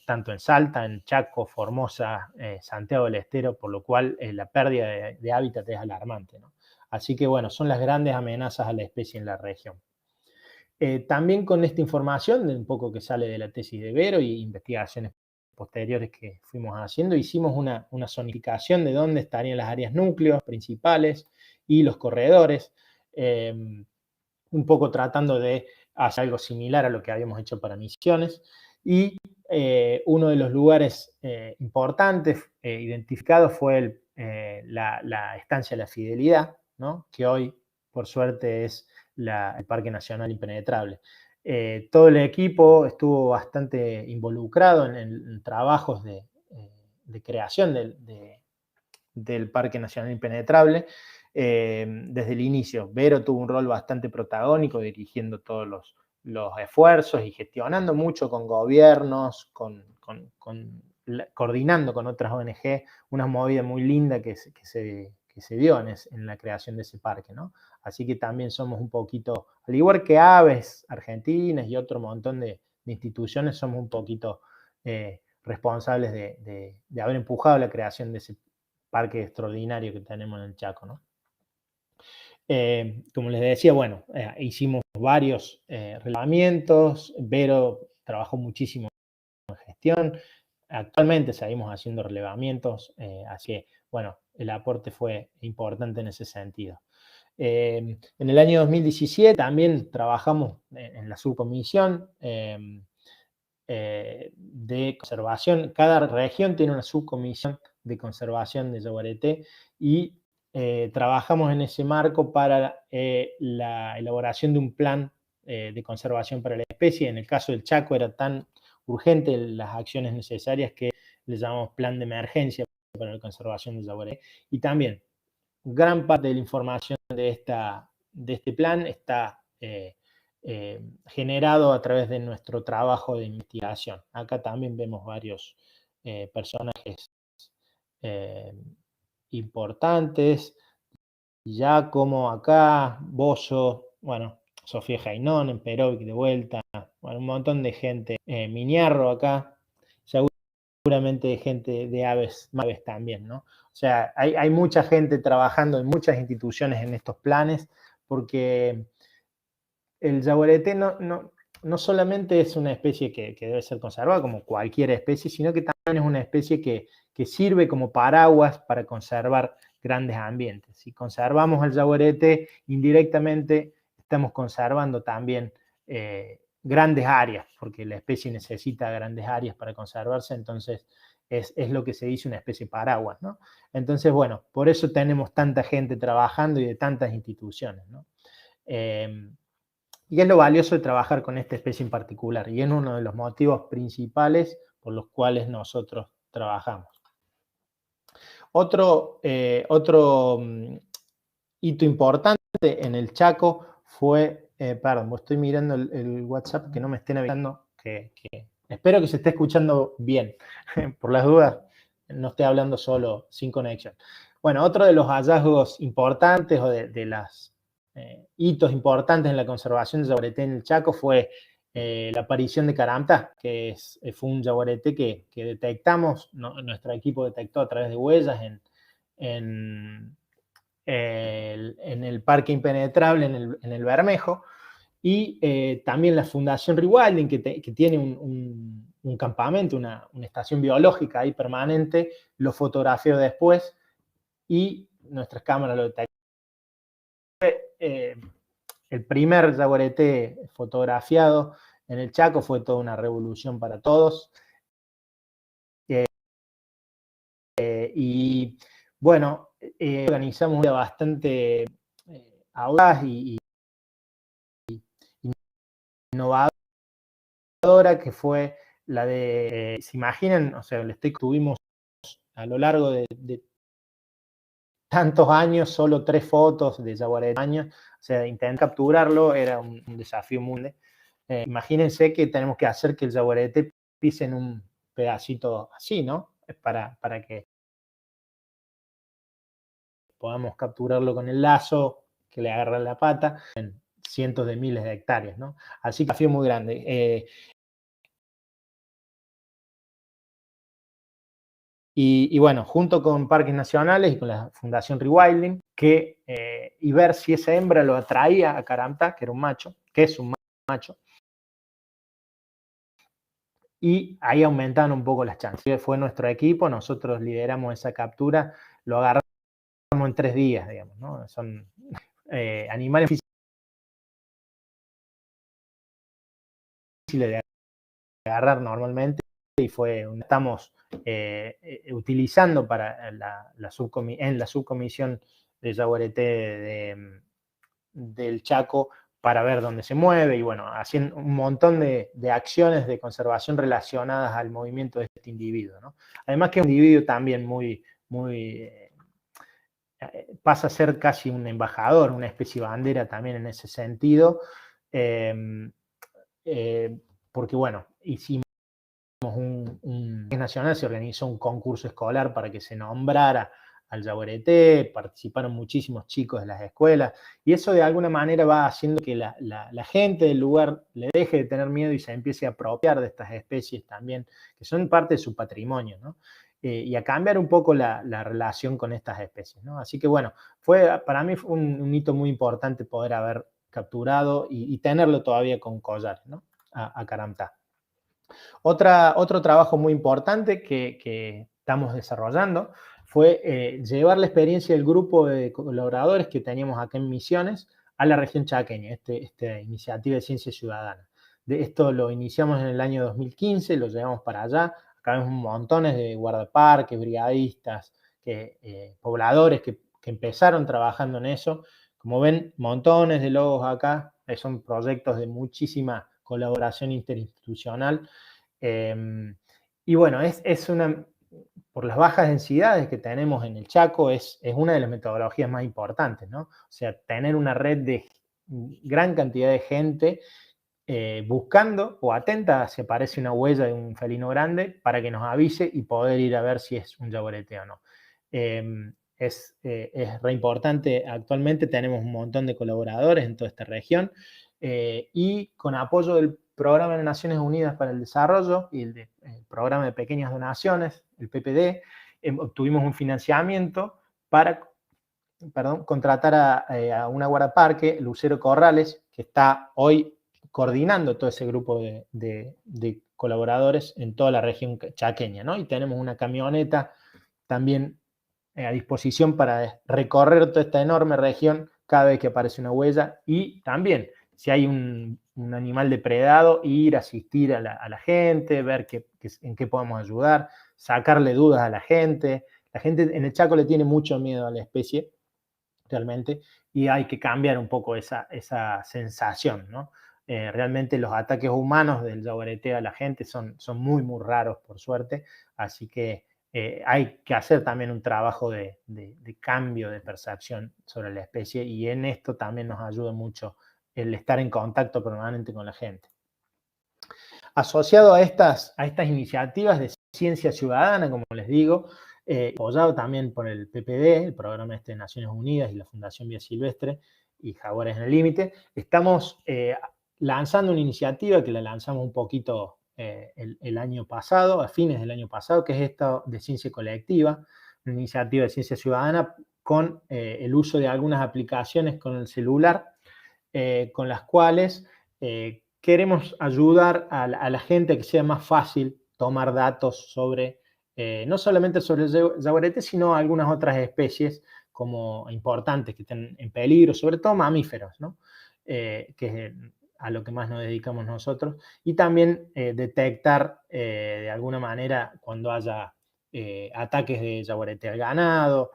Tanto en Salta, en Chaco, Formosa, Santiago del Estero, por lo cual la pérdida de hábitat es alarmante, ¿no? Así que bueno, son las grandes amenazas a la especie en la región. También con esta información, un poco que sale de la tesis de Vero y investigaciones posteriores que fuimos haciendo, hicimos una zonificación de dónde estarían las áreas núcleos principales y los corredores, un poco tratando de hacer algo similar a lo que habíamos hecho para Misiones. Y uno de los lugares importantes identificados fue la estancia de la Fidelidad, ¿no? Que hoy, por suerte, es el Parque Nacional Impenetrable. Todo el equipo estuvo bastante involucrado en trabajos de creación del Parque Nacional Impenetrable desde el inicio. Vero tuvo un rol bastante protagónico dirigiendo todos los esfuerzos y gestionando mucho con gobiernos, coordinando con otras ONG, una movida muy linda que se dio en la creación de ese parque, ¿no? Así que también somos un poquito, al igual que Aves Argentinas y otro montón de instituciones, somos un poquito responsables de haber empujado la creación de ese parque extraordinario que tenemos en el Chaco, ¿no? Como les decía, bueno, hicimos varios relevamientos. Vero trabajó muchísimo en gestión. Actualmente seguimos haciendo relevamientos, así que, bueno, el aporte fue importante en ese sentido. En el año 2017 también trabajamos en la subcomisión de conservación. Cada región tiene una subcomisión de conservación de yaguareté y trabajamos en ese marco para la elaboración de un plan de conservación para la especie. En el caso del Chaco era tan urgente las acciones necesarias que le llamamos plan de emergencia para la conservación de yaguareté. Y también gran parte de la información de este plan está generado a través de nuestro trabajo de investigación. Acá también vemos varios personajes importantes, Giacomo acá, Bozo, bueno, Sofía Jainón, en Perovic de vuelta, bueno, un montón de gente, Miñarro acá, seguramente gente de aves también, ¿no? O sea, hay mucha gente trabajando en muchas instituciones en estos planes, porque el yaguareté no solamente es una especie que debe ser conservada como cualquier especie, sino que también es una especie que sirve como paraguas para conservar grandes ambientes. Si conservamos el yaguareté, indirectamente estamos conservando también grandes áreas, porque la especie necesita grandes áreas para conservarse, entonces es lo que se dice una especie paraguas, ¿no? Entonces, bueno, por eso tenemos tanta gente trabajando y de tantas instituciones, ¿no? Y es lo valioso de trabajar con esta especie en particular, y es uno de los motivos principales por los cuales nosotros trabajamos. Otro hito importante en el Chaco fue, perdón, estoy mirando el WhatsApp, que no me estén avisando, que espero que se esté escuchando bien, por las dudas, no esté hablando solo sin conexión. Bueno, otro de los hallazgos importantes o de las hitos importantes en la conservación de yaguareté en el Chaco fue la aparición de Caramta, que fue un yaguareté que detectamos, nuestro equipo detectó a través de huellas en el Parque Impenetrable, en el Bermejo, y también la Fundación Rewilding, que tiene un campamento, una estación biológica ahí permanente, lo fotografió después y nuestras cámaras lo detectaron. El primer yaguareté fotografiado en el Chaco fue toda una revolución para todos. Y bueno, organizamos una bastante audaz y innovadora, que fue la de, ¿se imaginan? O sea, tuvimos a lo largo de tantos años solo 3 fotos de yaguareté años, o sea, intentar capturarlo era un desafío muy grande. Imagínense que tenemos que hacer que el yaguareté pise en un pedacito así, ¿no? Para que podamos capturarlo con el lazo que le agarra la pata en cientos de miles de hectáreas, ¿no? Así que un desafío muy grande. Y bueno, junto con Parques Nacionales y con la Fundación Rewilding, y ver si esa hembra lo atraía a Caramta, que era un macho, que es un macho, y ahí aumentaron un poco las chances. Fue nuestro equipo, nosotros lideramos esa captura, lo agarramos en 3 días, digamos, ¿no? Son animales difíciles de agarrar normalmente, y estamos utilizando para en la subcomisión de yaguareté del Chaco para ver dónde se mueve, y bueno, haciendo un montón de acciones de conservación relacionadas al movimiento de este individuo, ¿no? Además que es un individuo también pasa a ser casi un embajador, una especie de bandera también en ese sentido, porque bueno, hicimos nacional, se organizó un concurso escolar para que se nombrara al yaguareté, participaron muchísimos chicos de las escuelas, y eso de alguna manera va haciendo que la gente del lugar le deje de tener miedo y se empiece a apropiar de estas especies también, que son parte de su patrimonio, ¿no? Y a cambiar un poco la relación con estas especies, ¿no? Así que bueno, para mí fue un hito muy importante poder haber capturado y tenerlo todavía con collares, ¿no? A Caramta. Otro trabajo muy importante que estamos desarrollando fue llevar la experiencia del grupo de colaboradores que teníamos acá en Misiones a la región chaqueña, esta iniciativa de ciencia ciudadana. Esto lo iniciamos en el año 2015, lo llevamos para allá. Acá vemos montones de guardaparques, brigadistas, pobladores que empezaron trabajando en eso. Como ven, montones de logos acá, son proyectos de muchísima colaboración interinstitucional. Y bueno, por las bajas densidades que tenemos en el Chaco, es una de las metodologías más importantes, ¿no? O sea, tener una red de gran cantidad de gente buscando o atenta si aparece una huella de un felino grande para que nos avise y poder ir a ver si es un jaguarete o no. Es re importante. Actualmente tenemos un montón de colaboradores en toda esta región y con apoyo del Programa de Naciones Unidas para el Desarrollo y el Programa de Pequeñas Donaciones, el PPD, obtuvimos un financiamiento para contratar a una guardaparque, Lucero Corrales, que está hoy coordinando todo ese grupo de colaboradores en toda la región chaqueña, ¿no? Y tenemos una camioneta también a disposición para recorrer toda esta enorme región cada vez que aparece una huella y también si hay un animal depredado, ir a asistir a la gente, ver en qué podemos ayudar, sacarle dudas a la gente. La gente en el Chaco le tiene mucho miedo a la especie, realmente, y hay que cambiar un poco esa sensación, ¿no? Realmente los ataques humanos del jaguarete a la gente son muy, muy raros, por suerte, así que hay que hacer también un trabajo de cambio de percepción sobre la especie y en esto también nos ayuda mucho el estar en contacto permanente con la gente. Asociado a estas iniciativas de ciencia ciudadana, como les digo, apoyado también por el PPD, el Programa de Naciones Unidas y la Fundación Vía Silvestre y Jaguares en el Límite, estamos lanzando una iniciativa que la lanzamos un poquito el año pasado, a fines del año pasado, que es esta de ciencia colectiva, una iniciativa de ciencia ciudadana con el uso de algunas aplicaciones con el celular, con las cuales queremos ayudar a la gente a que sea más fácil tomar datos sobre, no solamente sobre el jaguarete, sino algunas otras especies como importantes que están en peligro, sobre todo mamíferos, ¿no? Que es a lo que más nos dedicamos nosotros, y también detectar de alguna manera cuando haya ataques de jaguarete al ganado,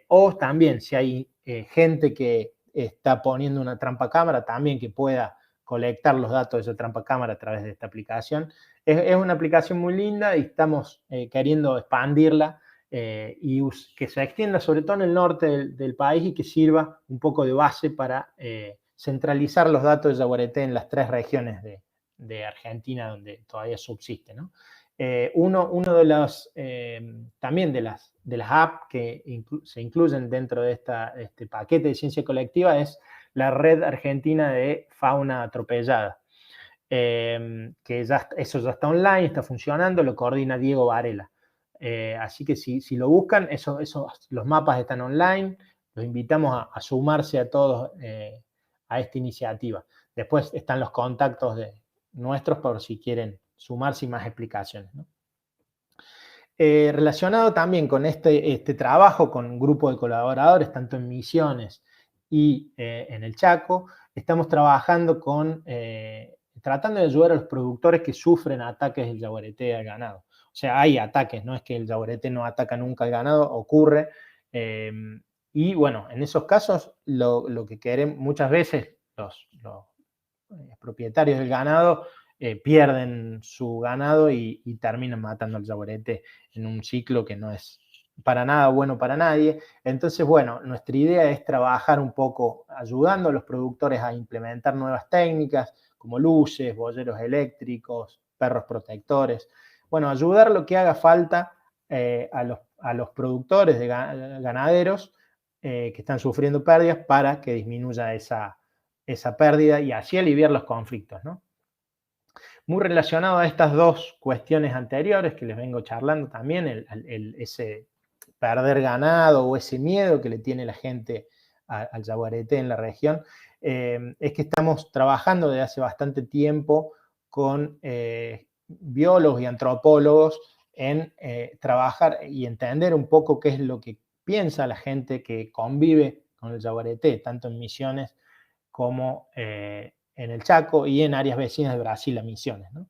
o también si hay gente que está poniendo una trampa cámara, también que pueda colectar los datos de esa trampa cámara a través de esta aplicación. Es una aplicación muy linda y estamos queriendo expandirla y que se extienda sobre todo en el norte del país y que sirva un poco de base para centralizar los datos de jaguarete en las 3 regiones de Argentina donde todavía subsiste, ¿no? Uno de los, también de las apps que se incluyen dentro de este paquete de ciencia colectiva es la Red Argentina de Fauna Atropellada, que eso ya está online, está funcionando, lo coordina Diego Varela. Así que si lo buscan, los mapas están online, los invitamos a sumarse a todos a esta iniciativa. Después están los contactos nuestros por si quieren sumarse y más explicaciones, ¿no? Relacionado también con este trabajo con un grupo de colaboradores, tanto en Misiones y en el Chaco, estamos trabajando tratando de ayudar a los productores que sufren ataques del jaguarete al ganado. O sea, hay ataques, no es que el jaguarete no ataca nunca al ganado, ocurre. Y bueno, en esos casos lo que queremos, muchas veces los propietarios del ganado pierden su ganado y terminan matando al jaguarete en un ciclo que no es para nada bueno para nadie. Entonces, bueno, nuestra idea es trabajar un poco ayudando a los productores a implementar nuevas técnicas como luces, boyeros eléctricos, perros protectores. Bueno, ayudar lo que haga falta a los productores ganaderos que están sufriendo pérdidas para que disminuya esa pérdida y así aliviar los conflictos, ¿no? Muy relacionado a estas 2 cuestiones anteriores que les vengo charlando también, ese perder ganado o ese miedo que le tiene la gente al jaguarete en la región, es que estamos trabajando desde hace bastante tiempo con biólogos y antropólogos en trabajar y entender un poco qué es lo que piensa la gente que convive con el jaguarete, tanto en Misiones como en el Chaco y en áreas vecinas de Brasil a Misiones, ¿no?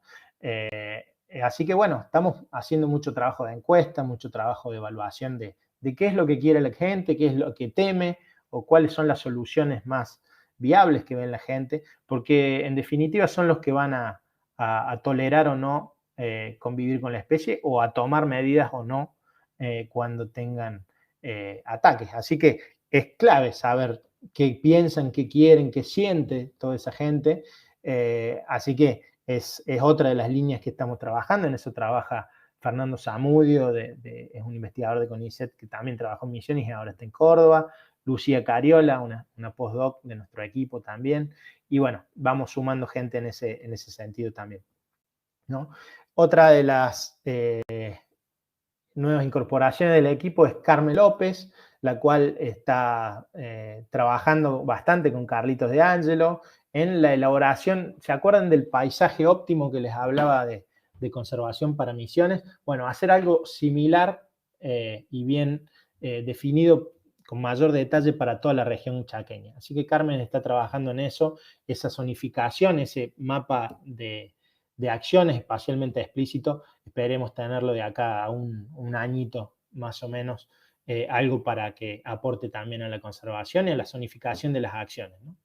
Así que bueno, estamos haciendo mucho trabajo de encuesta, mucho trabajo de evaluación de qué es lo que quiere la gente, qué es lo que teme o cuáles son las soluciones más viables que ven la gente, porque en definitiva son los que van a tolerar o no convivir con la especie o a tomar medidas o no cuando tengan ataques. Así que es clave saber qué piensan, qué quieren, qué siente toda esa gente Así que es otra de las líneas que estamos trabajando. En eso trabaja Fernando Zamudio, es un investigador de CONICET que también trabajó en Misiones y ahora está en Córdoba. Lucía Cariola, una postdoc de nuestro equipo también. Y bueno, vamos sumando gente en ese sentido también, ¿no? Otra de las nuevas incorporaciones del equipo es Carmen López, la cual está trabajando bastante con Carlitos de Angelo en la elaboración. ¿Se acuerdan del paisaje óptimo que les hablaba de conservación para Misiones? Bueno, hacer algo similar y bien definido con mayor detalle para toda la región chaqueña. Así que Carmen está trabajando en eso, esa zonificación, ese mapa de acciones espacialmente explícito. Esperemos tenerlo de acá a un añito más o menos, algo para que aporte también a la conservación y a la zonificación de las acciones, ¿no?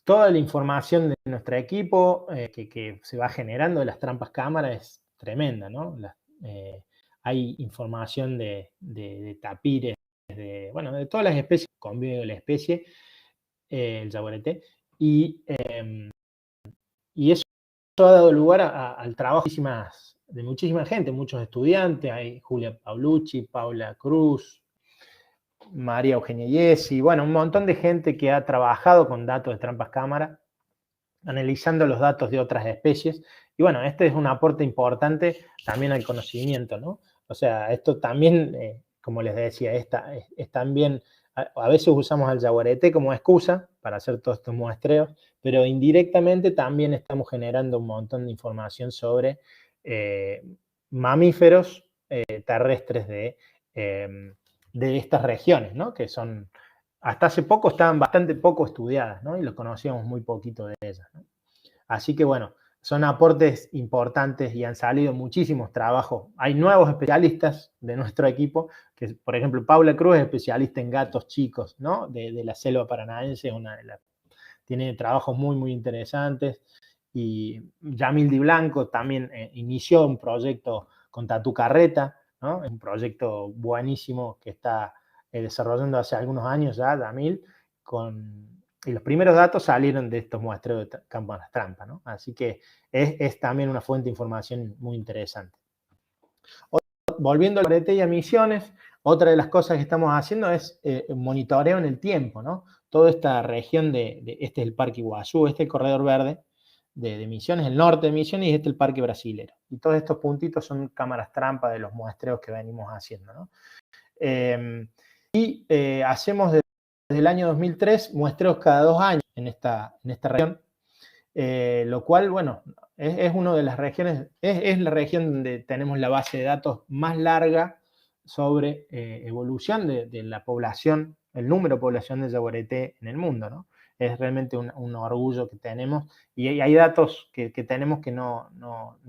Toda la información de nuestro equipo que se va generando de las trampas cámara es tremenda, ¿no? Hay información de tapires, de todas las especies, convive la especie, el yaguareté, y eso ha dado lugar al trabajo de muchísima gente, muchos estudiantes. Hay Julia Paulucci, Paula Cruz, María Eugenia Yesi, un montón de gente que ha trabajado con datos de trampas cámara, analizando los datos de otras especies. Y este es un aporte importante también al conocimiento, ¿no? O sea, esto también, como les decía, es también, a veces usamos al yaguareté como excusa para hacer todos estos muestreos, pero indirectamente también estamos generando un montón de información sobre mamíferos terrestres de estas regiones, ¿no? Que son, hasta hace poco estaban bastante poco estudiadas, ¿no? Y los conocíamos muy poquito de ellas, ¿no? Así que son aportes importantes y han salido muchísimos trabajos. Hay nuevos especialistas de nuestro equipo, que por ejemplo Paula Cruz es especialista en gatos chicos, ¿no? De la selva paranaense, tiene trabajos muy, muy interesantes. Y Yamil Di Blanco también inició un proyecto con Tatu Carreta, ¿no? Es un proyecto buenísimo que está desarrollando hace algunos años ya, Yamil, y los primeros datos salieron de estos muestreos de campo de las trampas, ¿no? Así que es también una fuente de información muy interesante. Volviendo al yaguareté y a Misiones, otra de las cosas que estamos haciendo es monitoreo en el tiempo, ¿no? Toda esta región este es el Parque Iguazú, este es el corredor verde de Misiones, el norte de Misiones, y este es el Parque Brasilero. Y todos estos puntitos son cámaras trampa de los muestreos que venimos haciendo, ¿no? Hacemos desde el año 2003 muestreos cada 2 años en esta región, lo cual, es una de las regiones, es la región donde tenemos la base de datos más larga sobre evolución de la población, el número de población de yaguareté en el mundo, ¿no? Es realmente un orgullo que tenemos, y hay datos que tenemos que no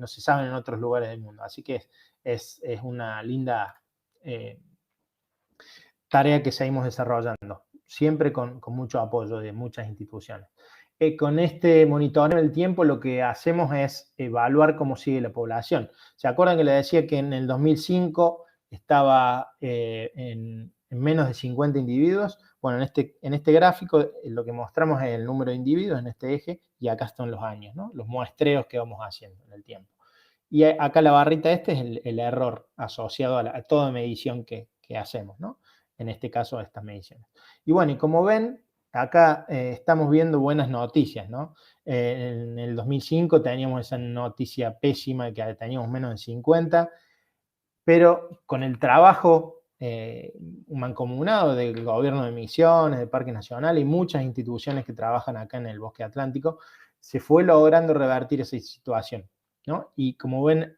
se saben en otros lugares del mundo. Así que es una linda tarea que seguimos desarrollando, siempre con mucho apoyo de muchas instituciones. Con este monitoreo del tiempo lo que hacemos es evaluar cómo sigue la población. ¿Se acuerdan que les decía que en el 2005 estaba en menos de 50 individuos? Bueno, en este gráfico lo que mostramos es el número de individuos en este eje, y acá están los años, ¿no? Los muestreos que vamos haciendo en el tiempo. Y acá la barrita es el error asociado a toda medición que hacemos, ¿no? En este caso a estas mediciones. Y y como ven, acá estamos viendo buenas noticias, ¿no? En el 2005 teníamos esa noticia pésima de que teníamos menos de 50, pero con el trabajo mancomunado del gobierno de Misiones, del Parque Nacional y muchas instituciones que trabajan acá en el Bosque Atlántico, se fue logrando revertir esa situación, ¿no? Y como ven,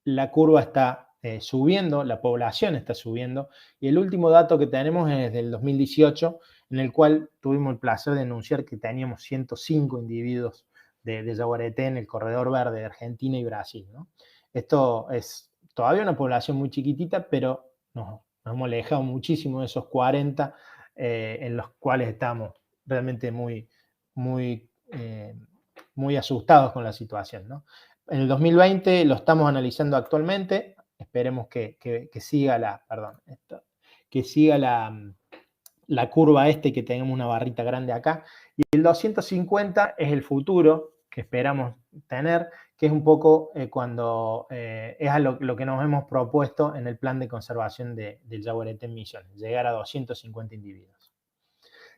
la curva está subiendo, la población está subiendo, y el último dato que tenemos es del 2018, en el cual tuvimos el placer de anunciar que teníamos 105 individuos de yaguareté en el corredor verde de Argentina y Brasil, ¿no? Esto es todavía una población muy chiquitita, pero nos hemos alejado muchísimo de esos 40 en los cuales estamos realmente muy, muy, muy asustados con la situación, ¿no? En el 2020 lo estamos analizando actualmente. Esperemos que siga la curva que tengamos una barrita grande acá. Y el 250 es el futuro que esperamos tener, que es un poco cuando es a lo que nos hemos propuesto en el plan de conservación del jaguarete en Misiones, llegar a 250 individuos.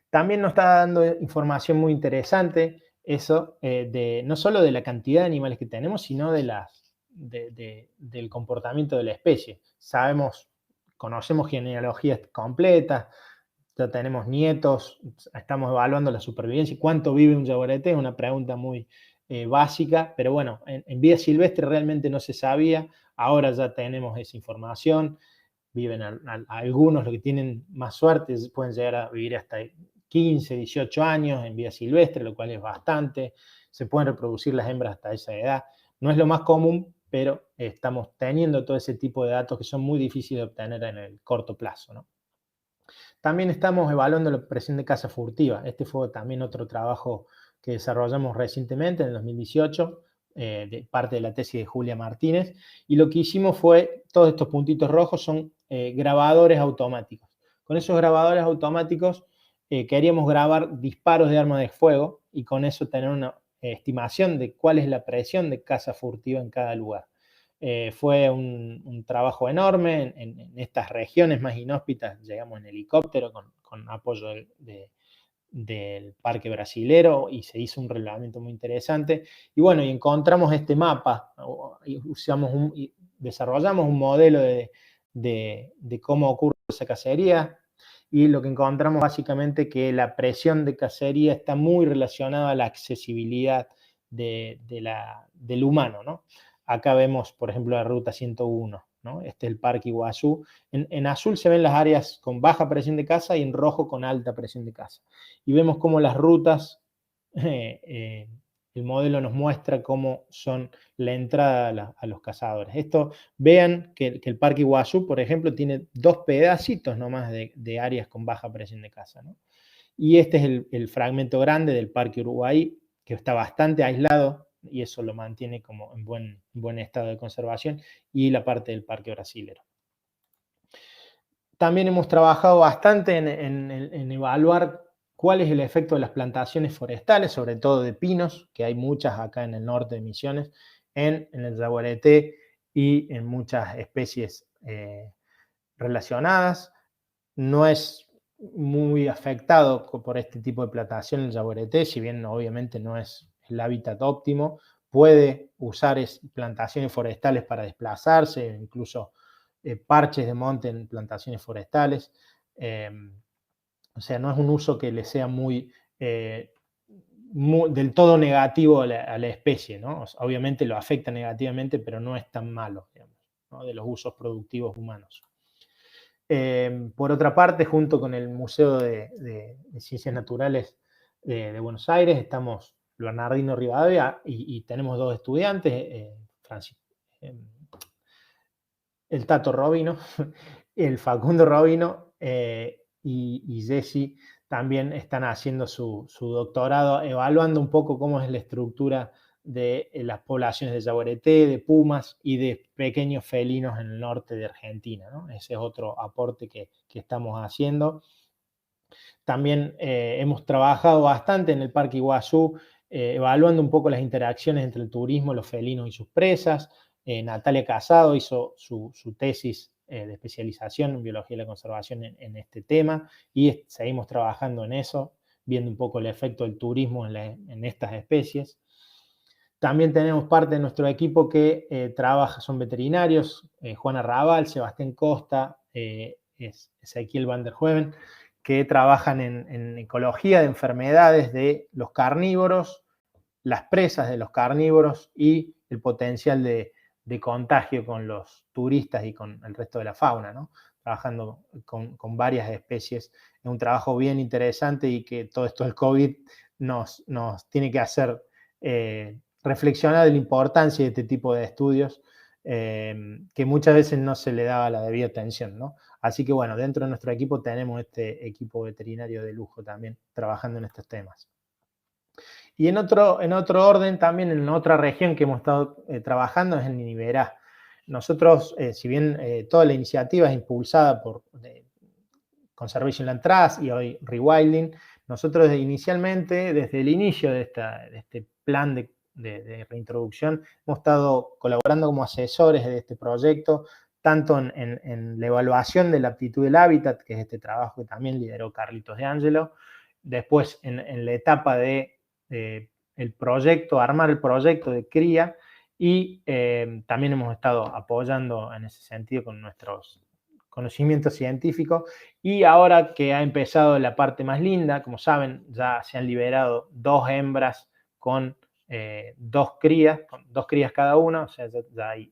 También nos está dando información muy interesante eso, no solo de la cantidad de animales que tenemos, sino del comportamiento de la especie. Conocemos genealogías completas, ya tenemos nietos, estamos evaluando la supervivencia. ¿Cuánto vive un jaguarete? Es una pregunta muy básica, pero bueno, en vida silvestre realmente no se sabía, ahora ya tenemos esa información. Viven algunos, los que tienen más suerte, pueden llegar a vivir hasta 15, 18 años en vida silvestre, lo cual es bastante. Se pueden reproducir las hembras hasta esa edad. No es lo más común, pero estamos teniendo todo ese tipo de datos que son muy difíciles de obtener en el corto plazo, ¿no? También estamos evaluando la presión de caza furtiva. Este fue también otro trabajo que desarrollamos recientemente, en el 2018, de parte de la tesis de Julia Martínez. Y lo que hicimos fue, todos estos puntitos rojos son grabadores automáticos. Con esos grabadores automáticos queríamos grabar disparos de arma de fuego y con eso tener una estimación de cuál es la presión de caza furtiva en cada lugar. Fue un trabajo enorme en estas regiones más inhóspitas. Llegamos en helicóptero con apoyo del Parque Brasilero y se hizo un relevamiento muy interesante. Y bueno, y encontramos este mapa, y desarrollamos un modelo de cómo ocurre esa cacería, y lo que encontramos básicamente que la presión de cacería está muy relacionada a la accesibilidad del humano, ¿no? Acá vemos, por ejemplo, la ruta 101, ¿no? Este es el Parque Iguazú. En azul se ven las áreas con baja presión de caza y en rojo con alta presión de caza. Y vemos cómo las rutas, el modelo nos muestra cómo son la entrada a los cazadores. Vean que el Parque Iguazú, por ejemplo, tiene 2 pedacitos nomás de áreas con baja presión de caza, ¿no? Y este es el fragmento grande del Parque Uruguay, que está bastante aislado, y eso lo mantiene como en buen estado de conservación, y la parte del Parque Brasilero. También hemos trabajado bastante en evaluar cuál es el efecto de las plantaciones forestales, sobre todo de pinos, que hay muchas acá en el norte de Misiones, en el jaguarete y en muchas especies relacionadas. No es muy afectado por este tipo de plantación el jaguarete, si bien obviamente no es el hábitat óptimo, puede usar plantaciones forestales para desplazarse, incluso parches de monte en plantaciones forestales. O sea, no es un uso que le sea del todo negativo a la especie, ¿no? Obviamente lo afecta negativamente, pero no es tan malo, digamos, ¿no? De los usos productivos humanos. Por otra parte, junto con el Museo de Ciencias Naturales de Buenos Aires, estamos Bernardino Rivadavia y tenemos 2 estudiantes, el Tato Robino, el Facundo Robino y Jessy también están haciendo su doctorado, evaluando un poco cómo es la estructura de las poblaciones de jaguarete, de pumas y de pequeños felinos en el norte de Argentina, ¿no? Ese es otro aporte que estamos haciendo. También hemos trabajado bastante en el Parque Iguazú, evaluando un poco las interacciones entre el turismo, los felinos y sus presas. Natalia Casado hizo su tesis de especialización en biología de la conservación en este tema, y seguimos trabajando en eso, viendo un poco el efecto del turismo en estas especies. También tenemos parte de nuestro equipo que son veterinarios, Juana Raval, Sebastián Costa, Ezequiel van der Hoeven, que trabajan en ecología de enfermedades de los carnívoros, las presas de los carnívoros y el potencial de contagio con los turistas y con el resto de la fauna, ¿no? Trabajando con varias especies. Es un trabajo bien interesante y que todo esto del COVID nos tiene que hacer reflexionar de la importancia de este tipo de estudios, que muchas veces no se le daba la debida atención, ¿no? Así que bueno, dentro de nuestro equipo tenemos este equipo veterinario de lujo también trabajando en estos temas. Y en otro orden, también en otra región que hemos estado trabajando es en Iberá. Nosotros, si bien toda la iniciativa es impulsada por Conservation Land Trust y hoy Rewilding, Nosotros inicialmente, desde el inicio de este plan de reintroducción, hemos estado colaborando como asesores de este proyecto, tanto en la evaluación de la aptitud del hábitat, que es este trabajo que también lideró Carlitos de Angelo, después en la etapa de el proyecto, armar el proyecto de cría, y también hemos estado apoyando en ese sentido con nuestros conocimientos científicos. Y ahora que ha empezado la parte más linda, como saben, ya se han liberado 2 hembras con 2 crías, cada una, o sea, ya hay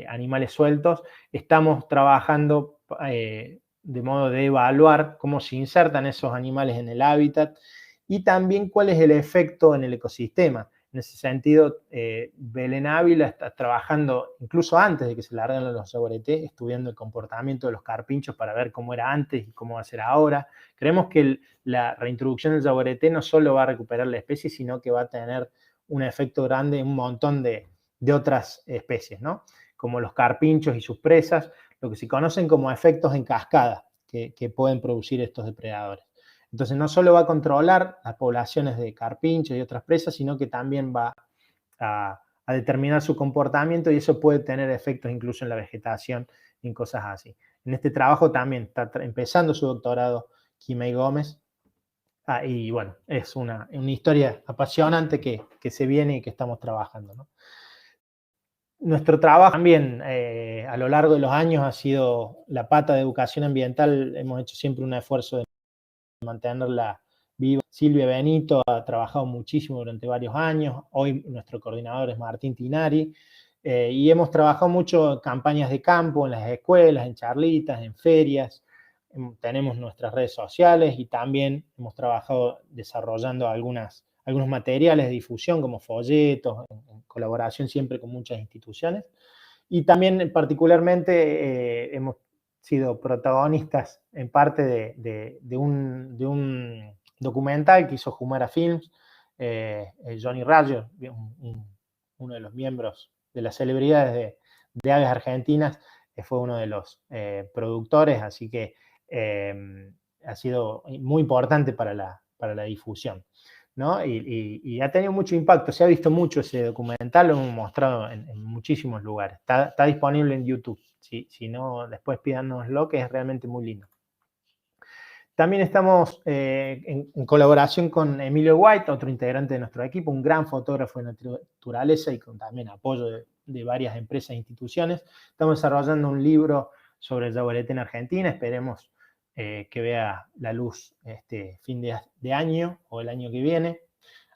animales sueltos. Estamos trabajando de modo de evaluar cómo se insertan esos animales en el hábitat y también cuál es el efecto en el ecosistema. En ese sentido, Belén Ávila está trabajando incluso antes de que se larguen los yaguaretés, estudiando el comportamiento de los carpinchos para ver cómo era antes y cómo va a ser ahora. Creemos que la reintroducción del yaguareté no solo va a recuperar la especie, sino que va a tener un efecto grande en un montón de otras especies, ¿no? Como los carpinchos y sus presas, lo que se conocen como efectos en cascada que pueden producir estos depredadores. Entonces no solo va a controlar las poblaciones de carpinchos y otras presas, sino que también va a determinar su comportamiento, y eso puede tener efectos incluso en la vegetación y en cosas así. En este trabajo también está empezando su doctorado Quimei Gómez, y bueno, es una historia apasionante que se viene y que estamos trabajando, ¿no? Nuestro trabajo también a lo largo de los años ha sido la pata de educación ambiental. Hemos hecho siempre un esfuerzo de mantenerla viva. Silvia Benito ha trabajado muchísimo durante varios años. Hoy nuestro coordinador es Martín Tinari. Y hemos trabajado mucho en campañas de campo, en las escuelas, en charlitas, en ferias. Tenemos nuestras redes sociales y también hemos trabajado desarrollando algunos materiales de difusión como folletos, en colaboración siempre con muchas instituciones. Y también particularmente hemos sido protagonistas en parte de un documental que hizo Humara Films, Johnny Raggio, uno de los miembros de las celebridades de aves argentinas, fue uno de los productores, así que ha sido muy importante para la difusión, ¿no? Y ha tenido mucho impacto, se ha visto mucho ese documental, lo hemos mostrado en muchísimos lugares, está disponible en YouTube, si no, después pídanoslo, que es realmente muy lindo. También estamos en colaboración con Emilio White, otro integrante de nuestro equipo, un gran fotógrafo de naturaleza y con también apoyo de varias empresas e instituciones. Estamos desarrollando un libro sobre el yaguareté en Argentina, esperemos que vea la luz este fin de año o el año que viene,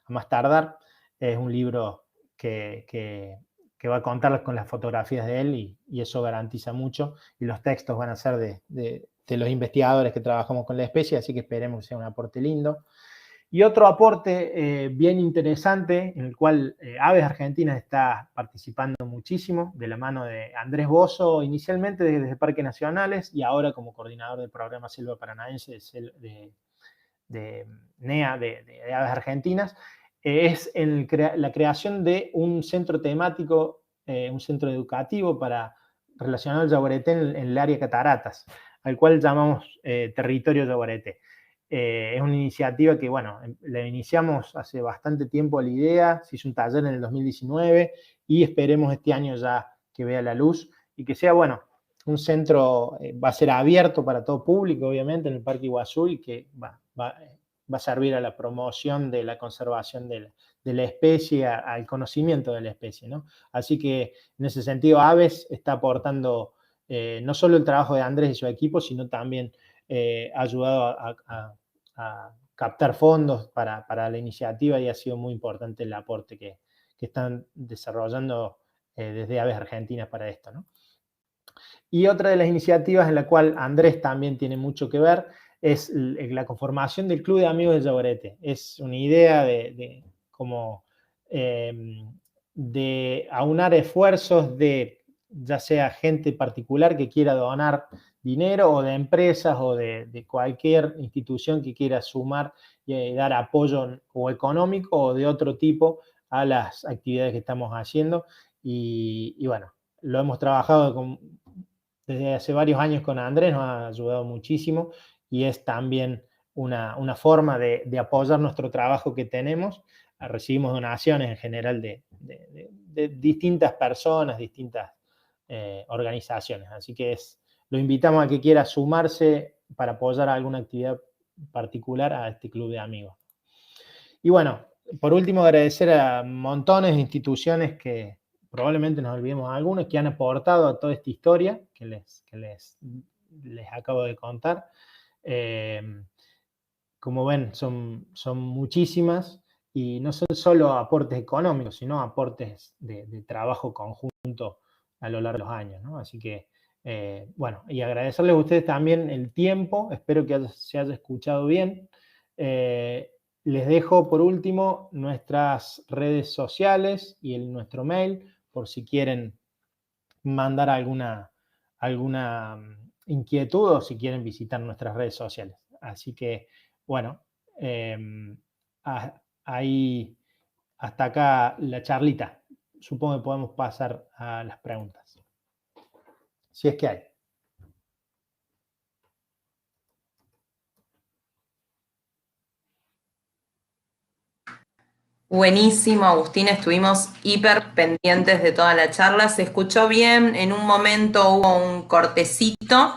a más tardar. Es un libro que va a contar con las fotografías de él y eso garantiza mucho, y los textos van a ser de los investigadores que trabajamos con la especie, así que esperemos que sea un aporte lindo. Y otro aporte bien interesante, en el cual Aves Argentinas está participando muchísimo, de la mano de Andrés Bozo, inicialmente desde Parques Nacionales y ahora como coordinador del programa Selva Paranaense de NEA, de Aves Argentinas, es la creación de un centro temático, un centro educativo relacionado al yaguareté en el área cataratas, al cual llamamos Territorio Yaguareté. Es una iniciativa que, bueno, la iniciamos hace bastante tiempo la idea, se hizo un taller en el 2019 y esperemos este año ya que vea la luz y que sea, bueno, un centro, va a ser abierto para todo público, obviamente, en el Parque Iguazú, y que va a servir a la promoción de la conservación de la especie, al conocimiento de la especie, ¿no? Así que en ese sentido Aves está aportando no solo el trabajo de Andrés y su equipo, sino también ha ayudado a captar fondos para la iniciativa, y ha sido muy importante el aporte que están desarrollando desde Aves Argentinas para esto, ¿no? Y otra de las iniciativas en la cual Andrés también tiene mucho que ver es la conformación del Club de Amigos del Yaguareté. Es una idea de aunar esfuerzos de ya sea gente particular que quiera donar dinero, o de empresas o de cualquier institución que quiera sumar y dar apoyo o económico o de otro tipo a las actividades que estamos haciendo. Y bueno, lo hemos trabajado desde hace varios años con Andrés, nos ha ayudado muchísimo, y es también una forma de apoyar nuestro trabajo que tenemos. Recibimos donaciones en general de distintas personas, distintas organizaciones. Así que lo invitamos a que quiera sumarse para apoyar alguna actividad particular a este club de amigos. Y bueno, por último, agradecer a montones de instituciones que probablemente nos olvidemos algunos, que han aportado a toda esta historia que les acabo de contar. Como ven, son muchísimas, y no son solo aportes económicos, sino aportes de trabajo conjunto a lo largo de los años, ¿no? Así que, bueno, y agradecerles a ustedes también el tiempo. Espero que se haya escuchado bien. Les dejo por último nuestras redes sociales y nuestro mail, por si quieren mandar alguna inquietud o si quieren visitar nuestras redes sociales. Así que, bueno, ahí hasta acá la charlita. Supongo que podemos pasar a las preguntas, si es que hay. Buenísimo, Agustín, estuvimos hiper pendientes de toda la charla, se escuchó bien, en un momento hubo un cortecito,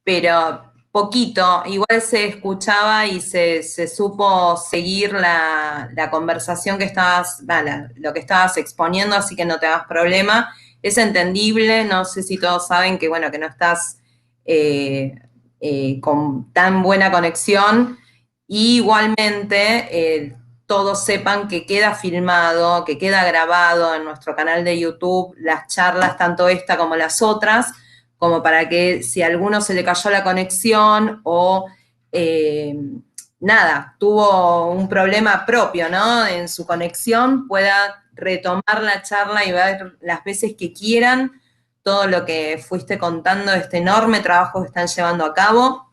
pero poquito, igual se escuchaba y se supo seguir la conversación que estabas, lo que estabas exponiendo, así que no te hagas problema, es entendible, no sé si todos saben que, bueno, que no estás con tan buena conexión, y igualmente todos sepan que queda filmado, que queda grabado en nuestro canal de YouTube, las charlas, tanto esta como las otras, como para que si a alguno se le cayó la conexión o nada, tuvo un problema propio, ¿no? En su conexión, pueda retomar la charla y ver las veces que quieran todo lo que fuiste contando, este enorme trabajo que están llevando a cabo.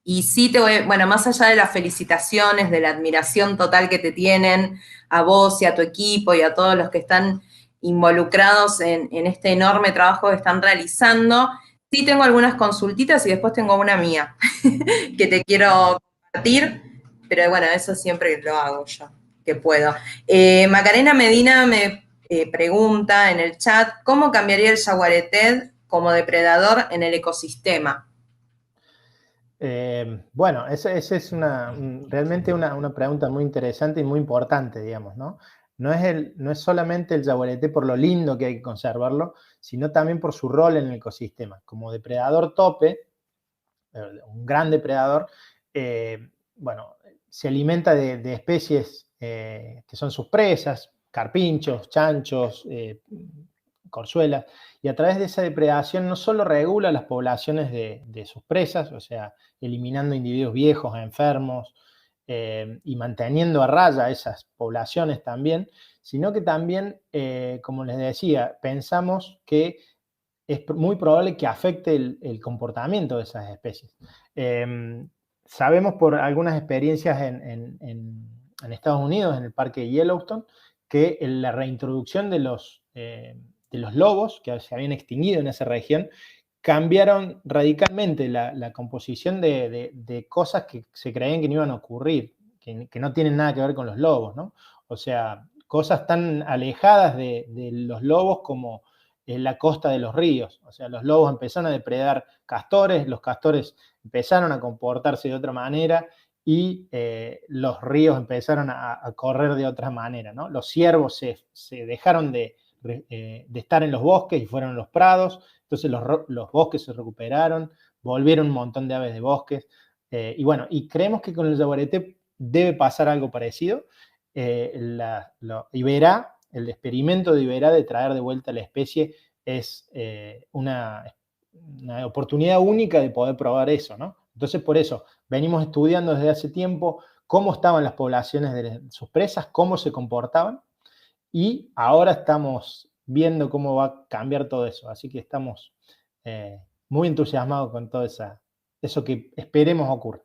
Y sí bueno, más allá de las felicitaciones, de la admiración total que te tienen a vos y a tu equipo y a todos los que están involucrados en este enorme trabajo que están realizando, sí tengo algunas consultitas y después tengo una mía que te quiero compartir, pero bueno, eso siempre lo hago yo, que puedo. Macarena Medina me pregunta en el chat, ¿cómo cambiaría el yaguareté como depredador en el ecosistema? Bueno, esa es realmente una pregunta muy interesante y muy importante, digamos, ¿no? No es solamente el yaguareté por lo lindo que hay que conservarlo, sino también por su rol en el ecosistema. Como depredador tope, un gran depredador, bueno, se alimenta de especies que son sus presas, carpinchos, chanchos, corzuelas, y a través de esa depredación no solo regula las poblaciones de sus presas, o sea, eliminando individuos viejos, enfermos, y manteniendo a raya esas poblaciones también, sino que también, como les decía, pensamos que es muy probable que afecte el comportamiento de esas especies. Sabemos por algunas experiencias en Estados Unidos, en el parque Yellowstone, que la reintroducción de los lobos que se habían extinguido en esa región cambiaron radicalmente la composición de cosas que se creían que no iban a ocurrir, que no tienen nada que ver con los lobos, ¿no? O sea, cosas tan alejadas de los lobos como la costa de los ríos. O sea, los lobos empezaron a depredar castores, los castores empezaron a comportarse de otra manera y los ríos empezaron a correr de otra manera, ¿no? Los ciervos se dejaron de estar en los bosques y fueron a los prados, entonces los bosques se recuperaron, volvieron un montón de aves de bosques, y bueno, y creemos que con el yaguareté debe pasar algo parecido. Iberá, el experimento de Iberá de traer de vuelta la especie es una oportunidad única de poder probar eso, ¿no? Entonces, por eso, venimos estudiando desde hace tiempo cómo estaban las poblaciones de sus presas, cómo se comportaban, y ahora estamos viendo cómo va a cambiar todo eso. Así que estamos muy entusiasmados con todo eso que esperemos ocurra.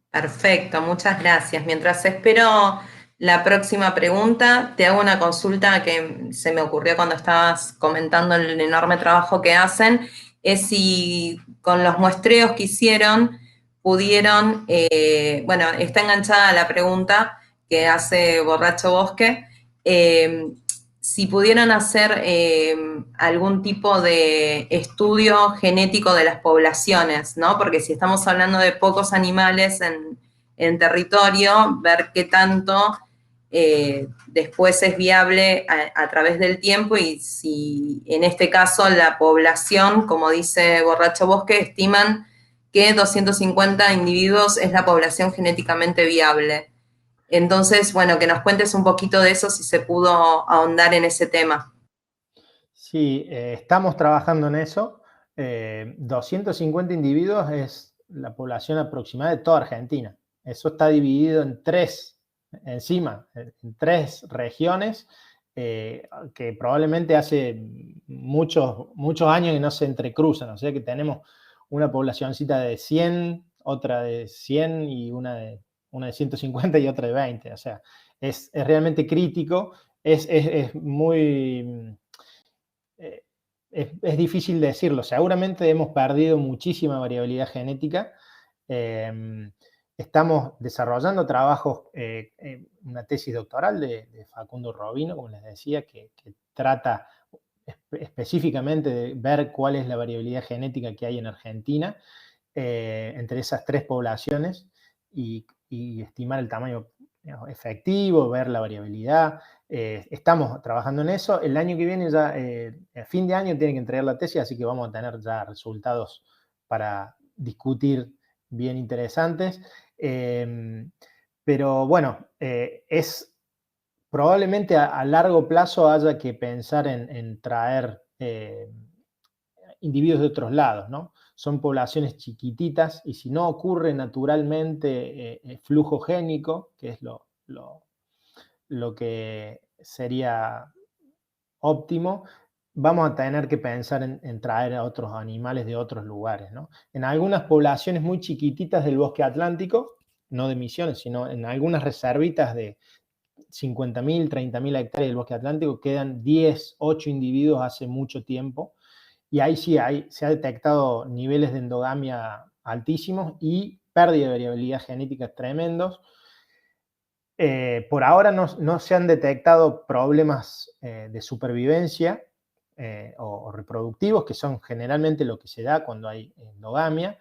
Perfecto, muchas gracias. Mientras espero la próxima pregunta, te hago una consulta que se me ocurrió cuando estabas comentando el enorme trabajo que hacen. es si con los muestreos que hicieron pudieron, bueno, está enganchada a la pregunta que hace Borracho Bosque, si pudieron hacer algún tipo de estudio genético de las poblaciones, ¿no? Porque si estamos hablando de pocos animales en territorio, ver qué tanto después es viable a través del tiempo y si en este caso la población, como dice Borracho Bosque, estiman que 250 individuos es la población genéticamente viable. Entonces, bueno, que nos cuentes un poquito de eso, si se pudo ahondar en ese tema. Sí, estamos trabajando en eso. 250 individuos es la población aproximada de toda Argentina. Eso está dividido en tres, encima, en tres regiones que probablemente hace muchos años que no se entrecruzan. O sea que tenemos una poblacioncita de 100, otra de 100 y una de 150 y otra de 20. O sea, es realmente crítico. Es muy... es difícil decirlo. Seguramente hemos perdido muchísima variabilidad genética. Estamos desarrollando trabajos, una tesis doctoral de Facundo Robino, como les decía, que trata específicamente de ver cuál es la variabilidad genética que hay en Argentina entre esas tres poblaciones y estimar el tamaño efectivo, ver la variabilidad. Estamos trabajando en eso. El año que viene, ya a fin de año, tienen que entregar la tesis, así que vamos a tener ya resultados para discutir bien interesantes. Pero bueno, es probablemente a largo plazo haya que pensar en traer individuos de otros lados, ¿no? Son poblaciones chiquititas y si no ocurre naturalmente flujo génico, que es lo que sería óptimo, vamos a tener que pensar en traer a otros animales de otros lugares, ¿no? En algunas poblaciones muy chiquititas del bosque atlántico, no de Misiones, sino en algunas reservitas de 50.000, 30.000 hectáreas del bosque atlántico, quedan 10, 8 individuos hace mucho tiempo, y ahí sí se ha detectado niveles de endogamia altísimos y pérdida de variabilidad genética tremendos. Por ahora no se han detectado problemas de supervivencia o reproductivos, que son generalmente lo que se da cuando hay endogamia,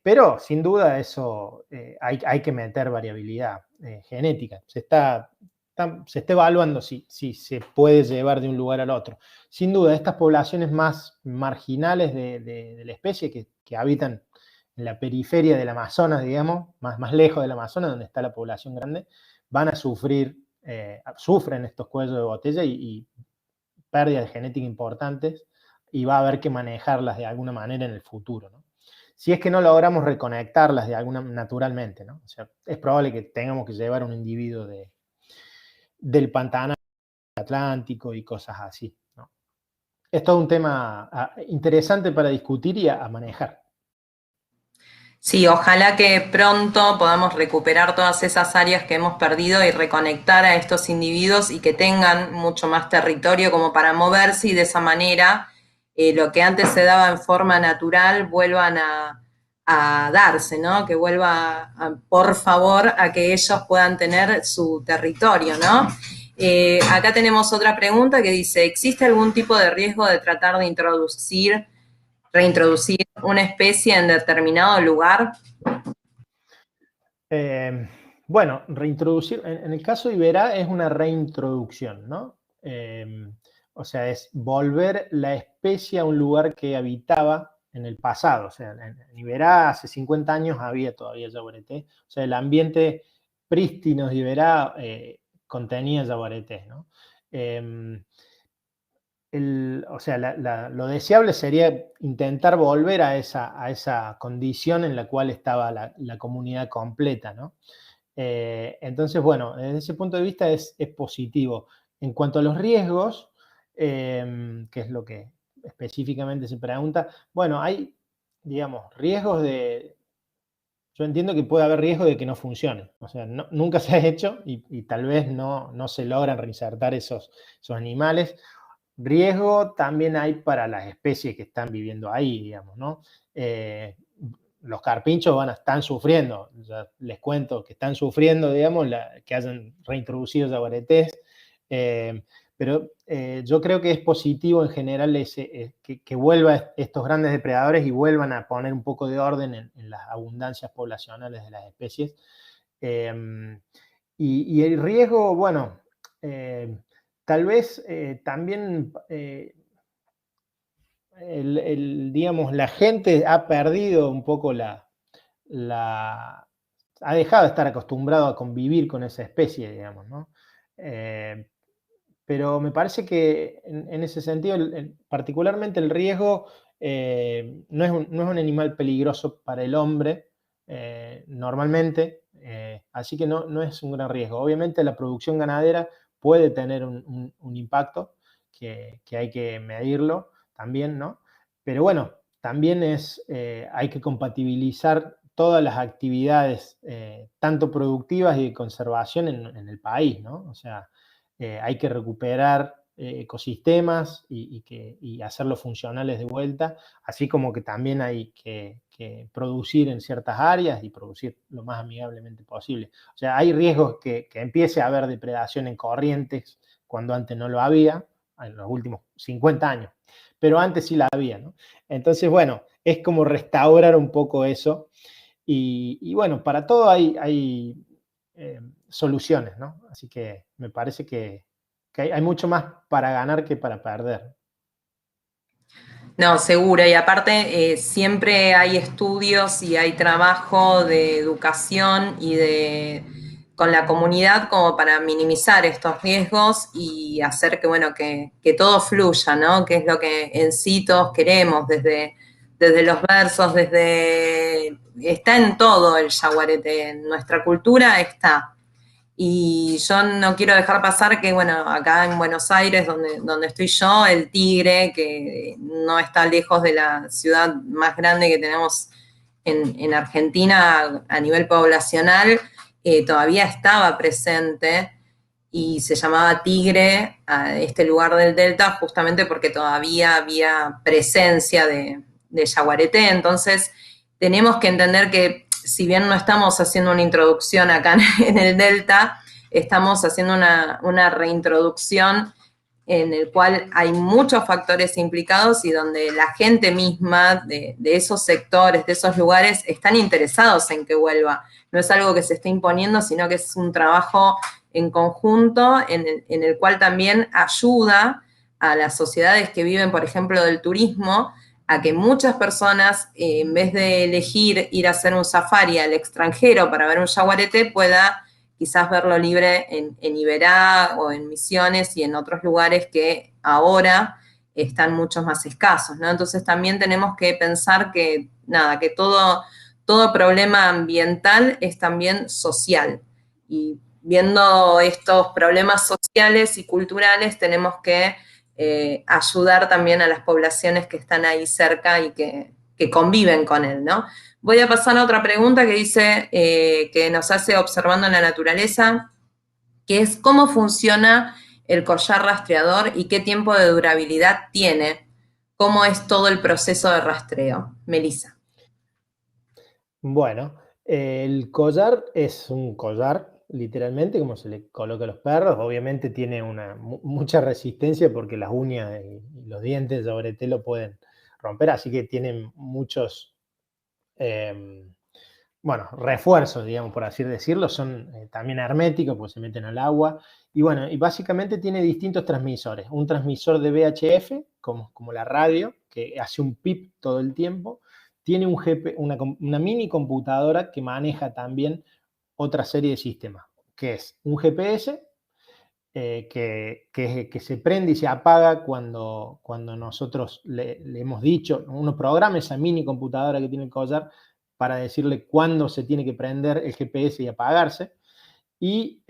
pero sin duda eso hay que meter variabilidad genética. Se está evaluando si se puede llevar de un lugar al otro. Sin duda, estas poblaciones más marginales de la especie que habitan en la periferia del Amazonas, digamos, más lejos del Amazonas, donde está la población grande, van a sufrir, sufren estos cuellos de botella y pérdidas genéticas importantes, y va a haber que manejarlas de alguna manera en el futuro, ¿no? Si es que no logramos reconectarlas de alguna naturalmente, ¿no? O sea, es probable que tengamos que llevar un individuo del Pantanal Atlántico y cosas así, ¿no? Es todo un tema interesante para discutir y a manejar. Sí, ojalá que pronto podamos recuperar todas esas áreas que hemos perdido y reconectar a estos individuos y que tengan mucho más territorio como para moverse y de esa manera lo que antes se daba en forma natural vuelvan a darse, ¿no? Que vuelva, por favor, a que ellos puedan tener su territorio, ¿no? Acá tenemos otra pregunta que dice, ¿existe algún tipo de riesgo de tratar de reintroducir una especie en determinado lugar? Bueno, reintroducir, en el caso de Iberá es una reintroducción, ¿no? O sea, es volver la especie a un lugar que habitaba en el pasado. O sea, en Iberá hace 50 años había todavía yaguareté. O sea, el ambiente prístino de Iberá contenía yaguaretés, ¿no? O sea, lo deseable sería intentar volver a esa condición en la cual estaba la comunidad completa, ¿no? Entonces, bueno, desde ese punto de vista es positivo. En cuanto a los riesgos, que es lo que específicamente se pregunta, bueno, hay, digamos, riesgos de... Yo entiendo que puede haber riesgo de que no funcione. O sea, nunca se ha hecho y tal vez no se logran reinsertar esos animales. riesgo también hay para las especies que están viviendo ahí, digamos, ¿no? Los carpinchos están sufriendo, ya les cuento que están sufriendo, digamos, que hayan reintroducido yaguaretés, pero yo creo que es positivo en general que vuelvan estos grandes depredadores y vuelvan a poner un poco de orden en las abundancias poblacionales de las especies. Y el riesgo, bueno, tal vez también digamos, la gente ha perdido un poco ha dejado de estar acostumbrado a convivir con esa especie, digamos, ¿no? Pero me parece que en ese sentido, particularmente el riesgo no es un animal peligroso para el hombre, normalmente, así que no es un gran riesgo. Obviamente la producción ganadera puede tener un impacto que hay que medirlo también, ¿no? Pero bueno, también hay que compatibilizar todas las actividades, tanto productivas y de conservación en el país, ¿no? O sea, hay que recuperar ecosistemas y hacerlos funcionales de vuelta, así como que también hay que producir en ciertas áreas y producir lo más amigablemente posible. O sea, hay riesgos que empiece a haber depredación en corrientes cuando antes no lo había, en los últimos 50 años, pero antes sí la había, ¿no? Entonces, bueno, es como restaurar un poco eso y bueno, para todo hay soluciones, ¿no? Así que me parece que hay mucho más para ganar que para perder. No, seguro. Y aparte, siempre hay estudios y hay trabajo de educación y con la comunidad como para minimizar estos riesgos y hacer que, bueno, que todo fluya, ¿no? Que es lo que en sí todos queremos, desde los versos, está en todo el yaguareté, en nuestra cultura está. Y yo no quiero dejar pasar que, bueno, acá en Buenos Aires, donde estoy yo, el Tigre, que no está lejos de la ciudad más grande que tenemos en Argentina a nivel poblacional, todavía estaba presente y se llamaba Tigre a este lugar del Delta justamente porque todavía había presencia de yaguareté. Entonces, tenemos que entender que si bien no estamos haciendo una introducción acá en el Delta, estamos haciendo una reintroducción en el cual hay muchos factores implicados y donde la gente misma de esos sectores, de esos lugares, están interesados en que vuelva. No es algo que se esté imponiendo, sino que es un trabajo en conjunto en el cual también ayuda a las sociedades que viven, por ejemplo, del turismo, a que muchas personas, en vez de elegir ir a hacer un safari al extranjero para ver un yaguareté, pueda quizás verlo libre en Iberá o en Misiones y en otros lugares que ahora están mucho más escasos, ¿no? Entonces también tenemos que pensar que, nada, que todo problema ambiental es también social. Y viendo estos problemas sociales y culturales tenemos que ayudar también a las poblaciones que están ahí cerca y que conviven con él, ¿no? Voy a pasar a otra pregunta que dice, que nos hace observando en la naturaleza, que es cómo funciona el collar rastreador y qué tiempo de durabilidad tiene, cómo es todo el proceso de rastreo. Melissa. Bueno, el collar es un collar, literalmente, como se le coloca a los perros. Obviamente tiene mucha resistencia porque las uñas y los dientes sobre té lo pueden romper, así que tienen muchos bueno, refuerzos, digamos, por así decirlo, son también herméticos, pues se meten al agua. Y bueno, y básicamente tiene distintos transmisores. Un transmisor de VHF, como la radio, que hace un pip todo el tiempo. Tiene una mini computadora que maneja también otra serie de sistemas, que es un GPS, que se prende y se apaga cuando nosotros le hemos dicho, uno programa esa mini computadora que tiene el collar para decirle cuándo se tiene que prender el GPS y apagarse. Y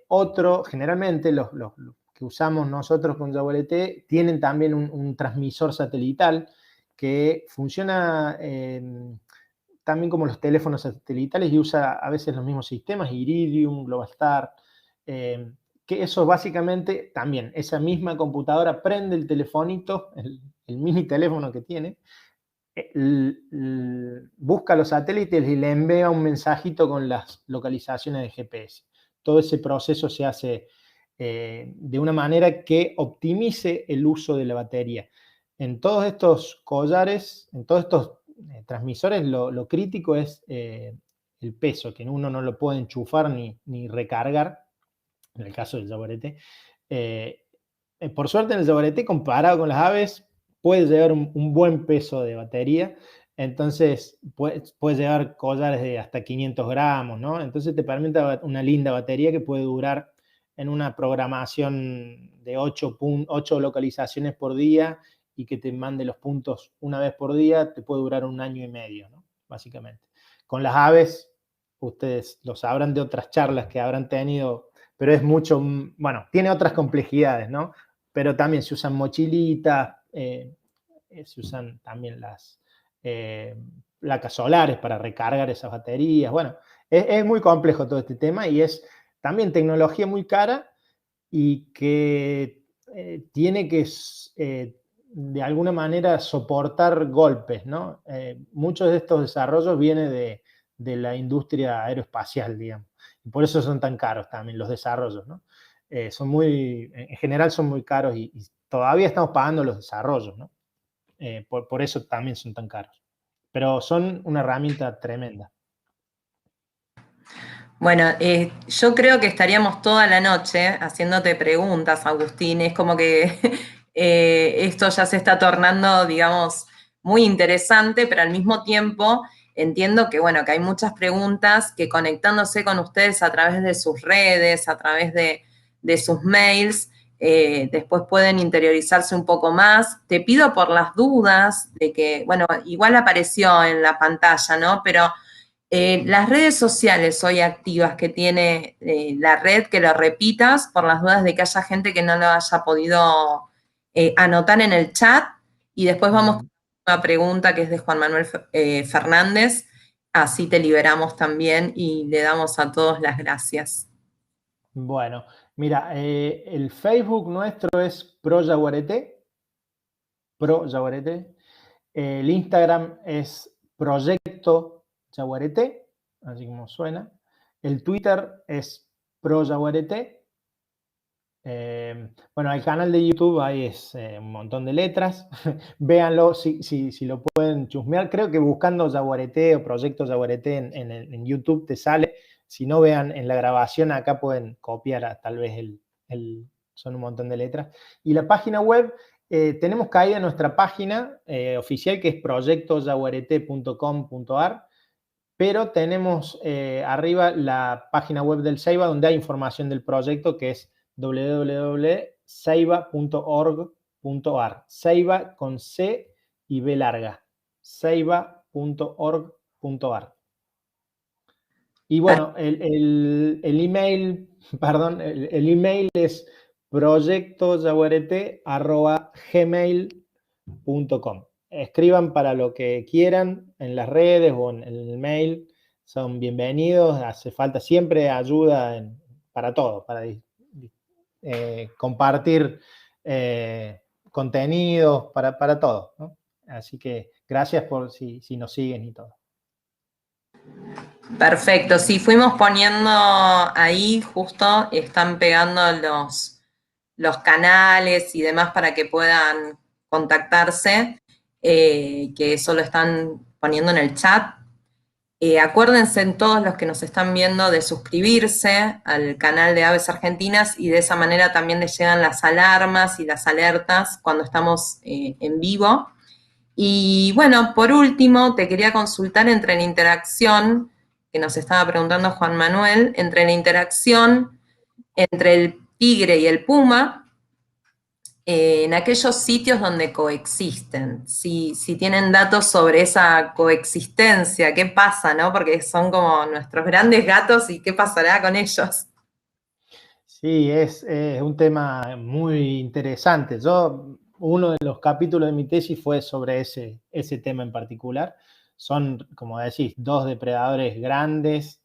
otro, generalmente los que usamos nosotros con Yaguareté tienen también un transmisor satelital que funciona también como los teléfonos satelitales y usa a veces los mismos sistemas, Iridium, Globastar, que eso básicamente también, esa misma computadora prende el telefonito, el mini teléfono que tiene, busca los satélites y le envía un mensajito con las localizaciones de GPS. Todo ese proceso se hace de una manera que optimice el uso de la batería. En todos estos collares, en todos estos transmisores, lo crítico es el peso, que uno no lo puede enchufar ni recargar, en el caso del Jaguarete. Por suerte en el Jaguarete, comparado con las aves, puede llevar un buen peso de batería, entonces puedes llevar collares de hasta 500 gramos, ¿no? Entonces te permite una linda batería que puede durar en una programación de 8 localizaciones por día y que te mande los puntos una vez por día, te puede durar 1 año y medio, ¿no? Básicamente. Con las aves, ustedes lo sabrán de otras charlas que habrán tenido, pero es mucho, bueno, tiene otras complejidades, ¿no? Pero también se usan mochilitas, se usan también las placas solares para recargar esas baterías. Bueno, es muy complejo todo este tema y es también tecnología muy cara y que tiene que de alguna manera soportar golpes, ¿no? Muchos de estos desarrollos vienen de la industria aeroespacial, digamos, y por eso son tan caros también los desarrollos, ¿no? En general son muy caros y todavía estamos pagando los desarrollos, ¿no? Por eso también son tan caros. Pero son una herramienta tremenda. Bueno, yo creo que estaríamos toda la noche haciéndote preguntas, Agustín. Es como que esto ya se está tornando, digamos, muy interesante, pero al mismo tiempo entiendo que, bueno, que hay muchas preguntas que conectándose con ustedes a través de sus redes, a través de sus mails, después pueden interiorizarse un poco más. Te pido por las dudas de que, bueno, igual apareció en la pantalla, ¿no? Pero las redes sociales hoy activas que tiene la red, que lo repitas por las dudas de que haya gente que no lo haya podido anotar en el chat. Y después vamos con una pregunta que es de Juan Manuel Fernández. Así te liberamos también y le damos a todos las gracias. Bueno, mira, el Facebook nuestro es ProJaguarete. El Instagram es Proyecto Jaguarete, así como suena. El Twitter es ProJaguarete. Bueno, el canal de YouTube ahí es un montón de letras. Véanlo si lo pueden chusmear. Creo que buscando Jaguarete o Proyecto Jaguarete en YouTube te sale. Si no, vean en la grabación, acá pueden copiar tal vez son un montón de letras. Y la página web, tenemos caída en nuestra página oficial que es proyectojaguarete.com.ar, pero tenemos arriba la página web del Ceiba donde hay información del proyecto que es www.ceiba.org.ar. Ceiba con C y B larga. Ceiba.org.ar. Y bueno, el email, perdón, el email es proyectojaguarete@gmail.com. Escriban para lo que quieran en las redes o en el mail, son bienvenidos. Hace falta siempre ayuda para todo, para compartir contenidos, para todo, ¿no? Así que gracias por si nos siguen y todo. Perfecto, sí, fuimos poniendo ahí, justo están pegando los canales y demás para que puedan contactarse, que eso lo están poniendo en el chat. Acuérdense en todos los que nos están viendo de suscribirse al canal de Aves Argentinas y de esa manera también les llegan las alarmas y las alertas cuando estamos en vivo. Y bueno, por último, te quería consultar entre la interacción, que nos estaba preguntando Juan Manuel, entre la interacción entre el tigre y el puma, en aquellos sitios donde coexisten, si tienen datos sobre esa coexistencia, qué pasa, ¿no? Porque son como nuestros grandes gatos y qué pasará con ellos. Sí, es un tema muy interesante. Uno de los capítulos de mi tesis fue sobre ese tema en particular. Son, como decís, dos depredadores grandes,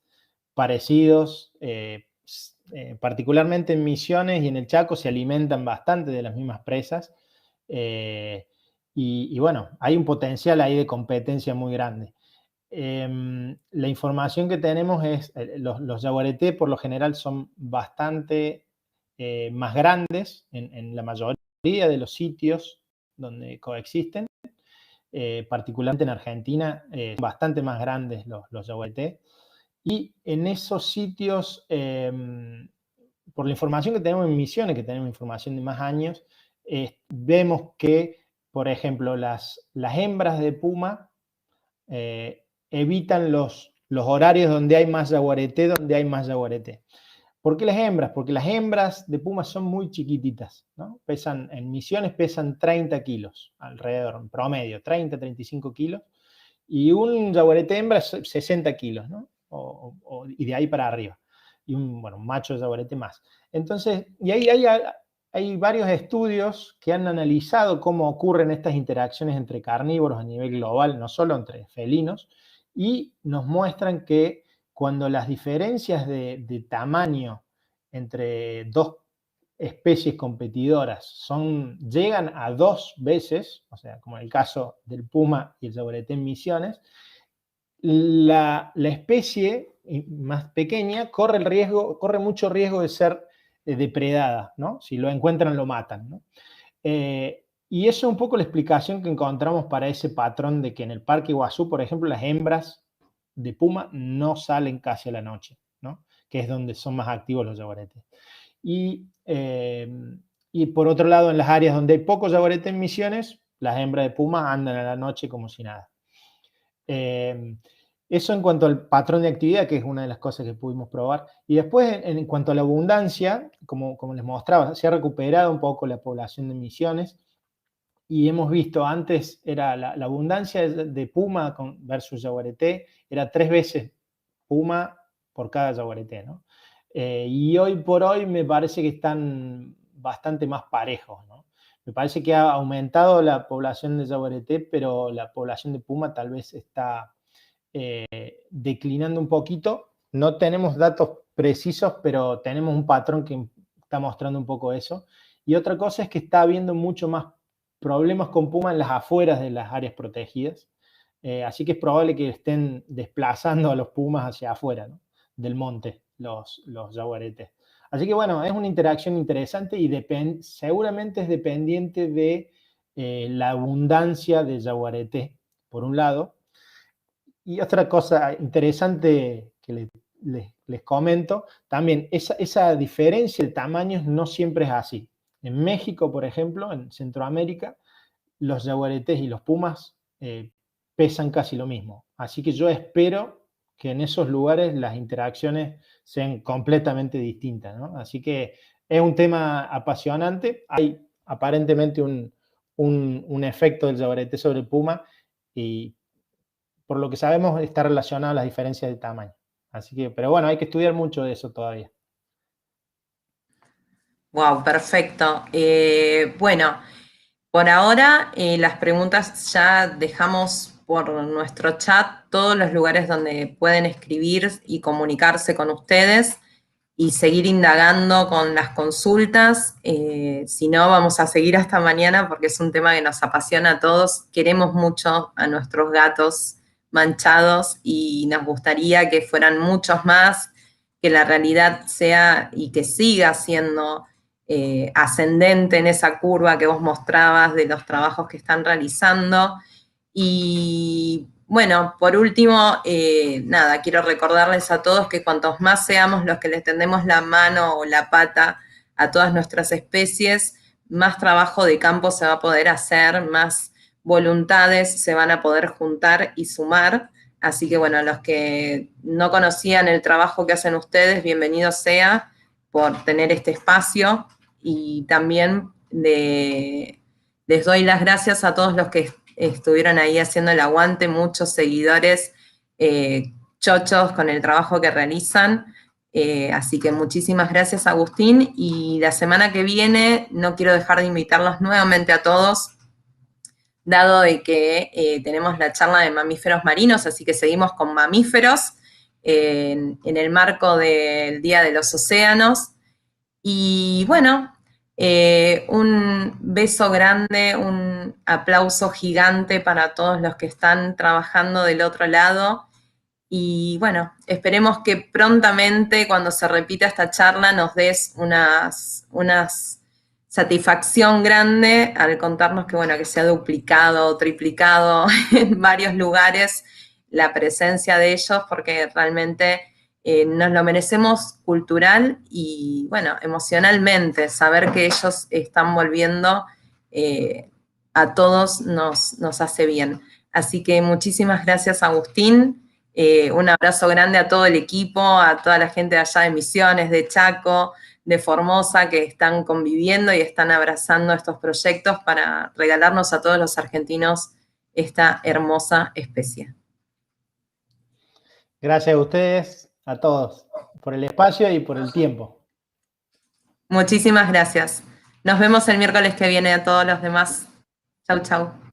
parecidos, particularmente en Misiones y en el Chaco, se alimentan bastante de las mismas presas. Y bueno, hay un potencial ahí de competencia muy grande. La información que tenemos es, los yaguareté por lo general son bastante más grandes en la mayoría de los sitios donde coexisten, particularmente en Argentina, son bastante más grandes los yaguareté. Y en esos sitios, por la información que tenemos en Misiones, que tenemos información de más años, vemos que, por ejemplo, las hembras de puma evitan los horarios donde hay más yaguareté, ¿Por qué las hembras? Porque las hembras de puma son muy chiquititas, ¿no? En Misiones pesan 30 kilos, alrededor, en promedio, 30, 35 kilos, y un yaguareté hembra es 60 kilos, ¿no? Y de ahí para arriba, y un macho yaguareté más. Entonces, y ahí hay varios estudios que han analizado cómo ocurren estas interacciones entre carnívoros a nivel global, no solo entre felinos, y nos muestran que cuando las diferencias de tamaño entre dos especies competidoras llegan a 2 veces, o sea, como en el caso del puma y el yaguareté en Misiones, la especie más pequeña corre mucho riesgo de ser depredada, ¿no? Si lo encuentran, lo matan, ¿no? Y eso es un poco la explicación que encontramos para ese patrón de que en el Parque Iguazú, por ejemplo, las hembras de puma no salen casi a la noche, ¿no? Que es donde son más activos los yaguaretes. Y por otro lado, en las áreas donde hay pocos yaguaretes en Misiones, las hembras de puma andan a la noche como si nada. Eso en cuanto al patrón de actividad, que es una de las cosas que pudimos probar. Y después, en cuanto a la abundancia, como les mostraba, se ha recuperado un poco la población de Misiones. Y hemos visto, antes era la abundancia de puma versus yaguareté, era 3 veces puma por cada yaguareté, ¿no? Y hoy por hoy me parece que están bastante más parejos, ¿no? Me parece que ha aumentado la población de yaguareté, pero la población de puma tal vez está declinando un poquito. No tenemos datos precisos, pero tenemos un patrón que está mostrando un poco eso. Y otra cosa es que está habiendo mucho más problemas con puma en las afueras de las áreas protegidas. Así que es probable que estén desplazando a los pumas hacia afuera, ¿no? Del monte, los yaguaretes. Así que bueno, es una interacción interesante y seguramente es dependiente de la abundancia de yaguareté, por un lado. Y otra cosa interesante que les comento, también esa diferencia de tamaños no siempre es así. En México, por ejemplo, en Centroamérica, los yaguaretés y los pumas pesan casi lo mismo. Así que yo espero que en esos lugares las interacciones sean completamente distintas, ¿no? Así que es un tema apasionante. Hay aparentemente un efecto del yaguareté sobre el puma y por lo que sabemos está relacionado a las diferencias de tamaño. Así que, pero bueno, hay que estudiar mucho de eso todavía. Wow, perfecto. Bueno, por ahora las preguntas ya dejamos por nuestro chat todos los lugares donde pueden escribir y comunicarse con ustedes y seguir indagando con las consultas. Si no, vamos a seguir hasta mañana porque es un tema que nos apasiona a todos. Queremos mucho a nuestros gatos manchados y nos gustaría que fueran muchos más, que la realidad sea y que siga siendo ascendente en esa curva que vos mostrabas de los trabajos que están realizando. Y bueno, por último, nada, quiero recordarles a todos que cuantos más seamos los que les tendemos la mano o la pata a todas nuestras especies, más trabajo de campo se va a poder hacer, más voluntades se van a poder juntar y sumar. Así que bueno, los que no conocían el trabajo que hacen ustedes, bienvenido sea por tener este espacio. Y también les doy las gracias a todos los que estuvieron ahí haciendo el aguante, muchos seguidores chochos con el trabajo que realizan. Así que muchísimas gracias, Agustín. Y la semana que viene no quiero dejar de invitarlos nuevamente a todos, dado de que tenemos la charla de mamíferos marinos, así que seguimos con mamíferos. en el marco del Día de los Océanos. Y bueno, un beso grande, un aplauso gigante para todos los que están trabajando del otro lado. Y bueno, esperemos que prontamente, cuando se repita esta charla, nos des unas satisfacción grande al contarnos que, bueno, que se ha duplicado o triplicado en varios lugares la presencia de ellos, porque realmente nos lo merecemos cultural y, bueno, emocionalmente. Saber que ellos están volviendo a todos nos hace bien. Así que muchísimas gracias, Agustín. Un abrazo grande a todo el equipo, a toda la gente de allá de Misiones, de Chaco, de Formosa, que están conviviendo y están abrazando estos proyectos para regalarnos a todos los argentinos esta hermosa especie. Gracias a ustedes, a todos, por el espacio y por el tiempo. Muchísimas gracias. Nos vemos el miércoles que viene a todos los demás. Chau, chau.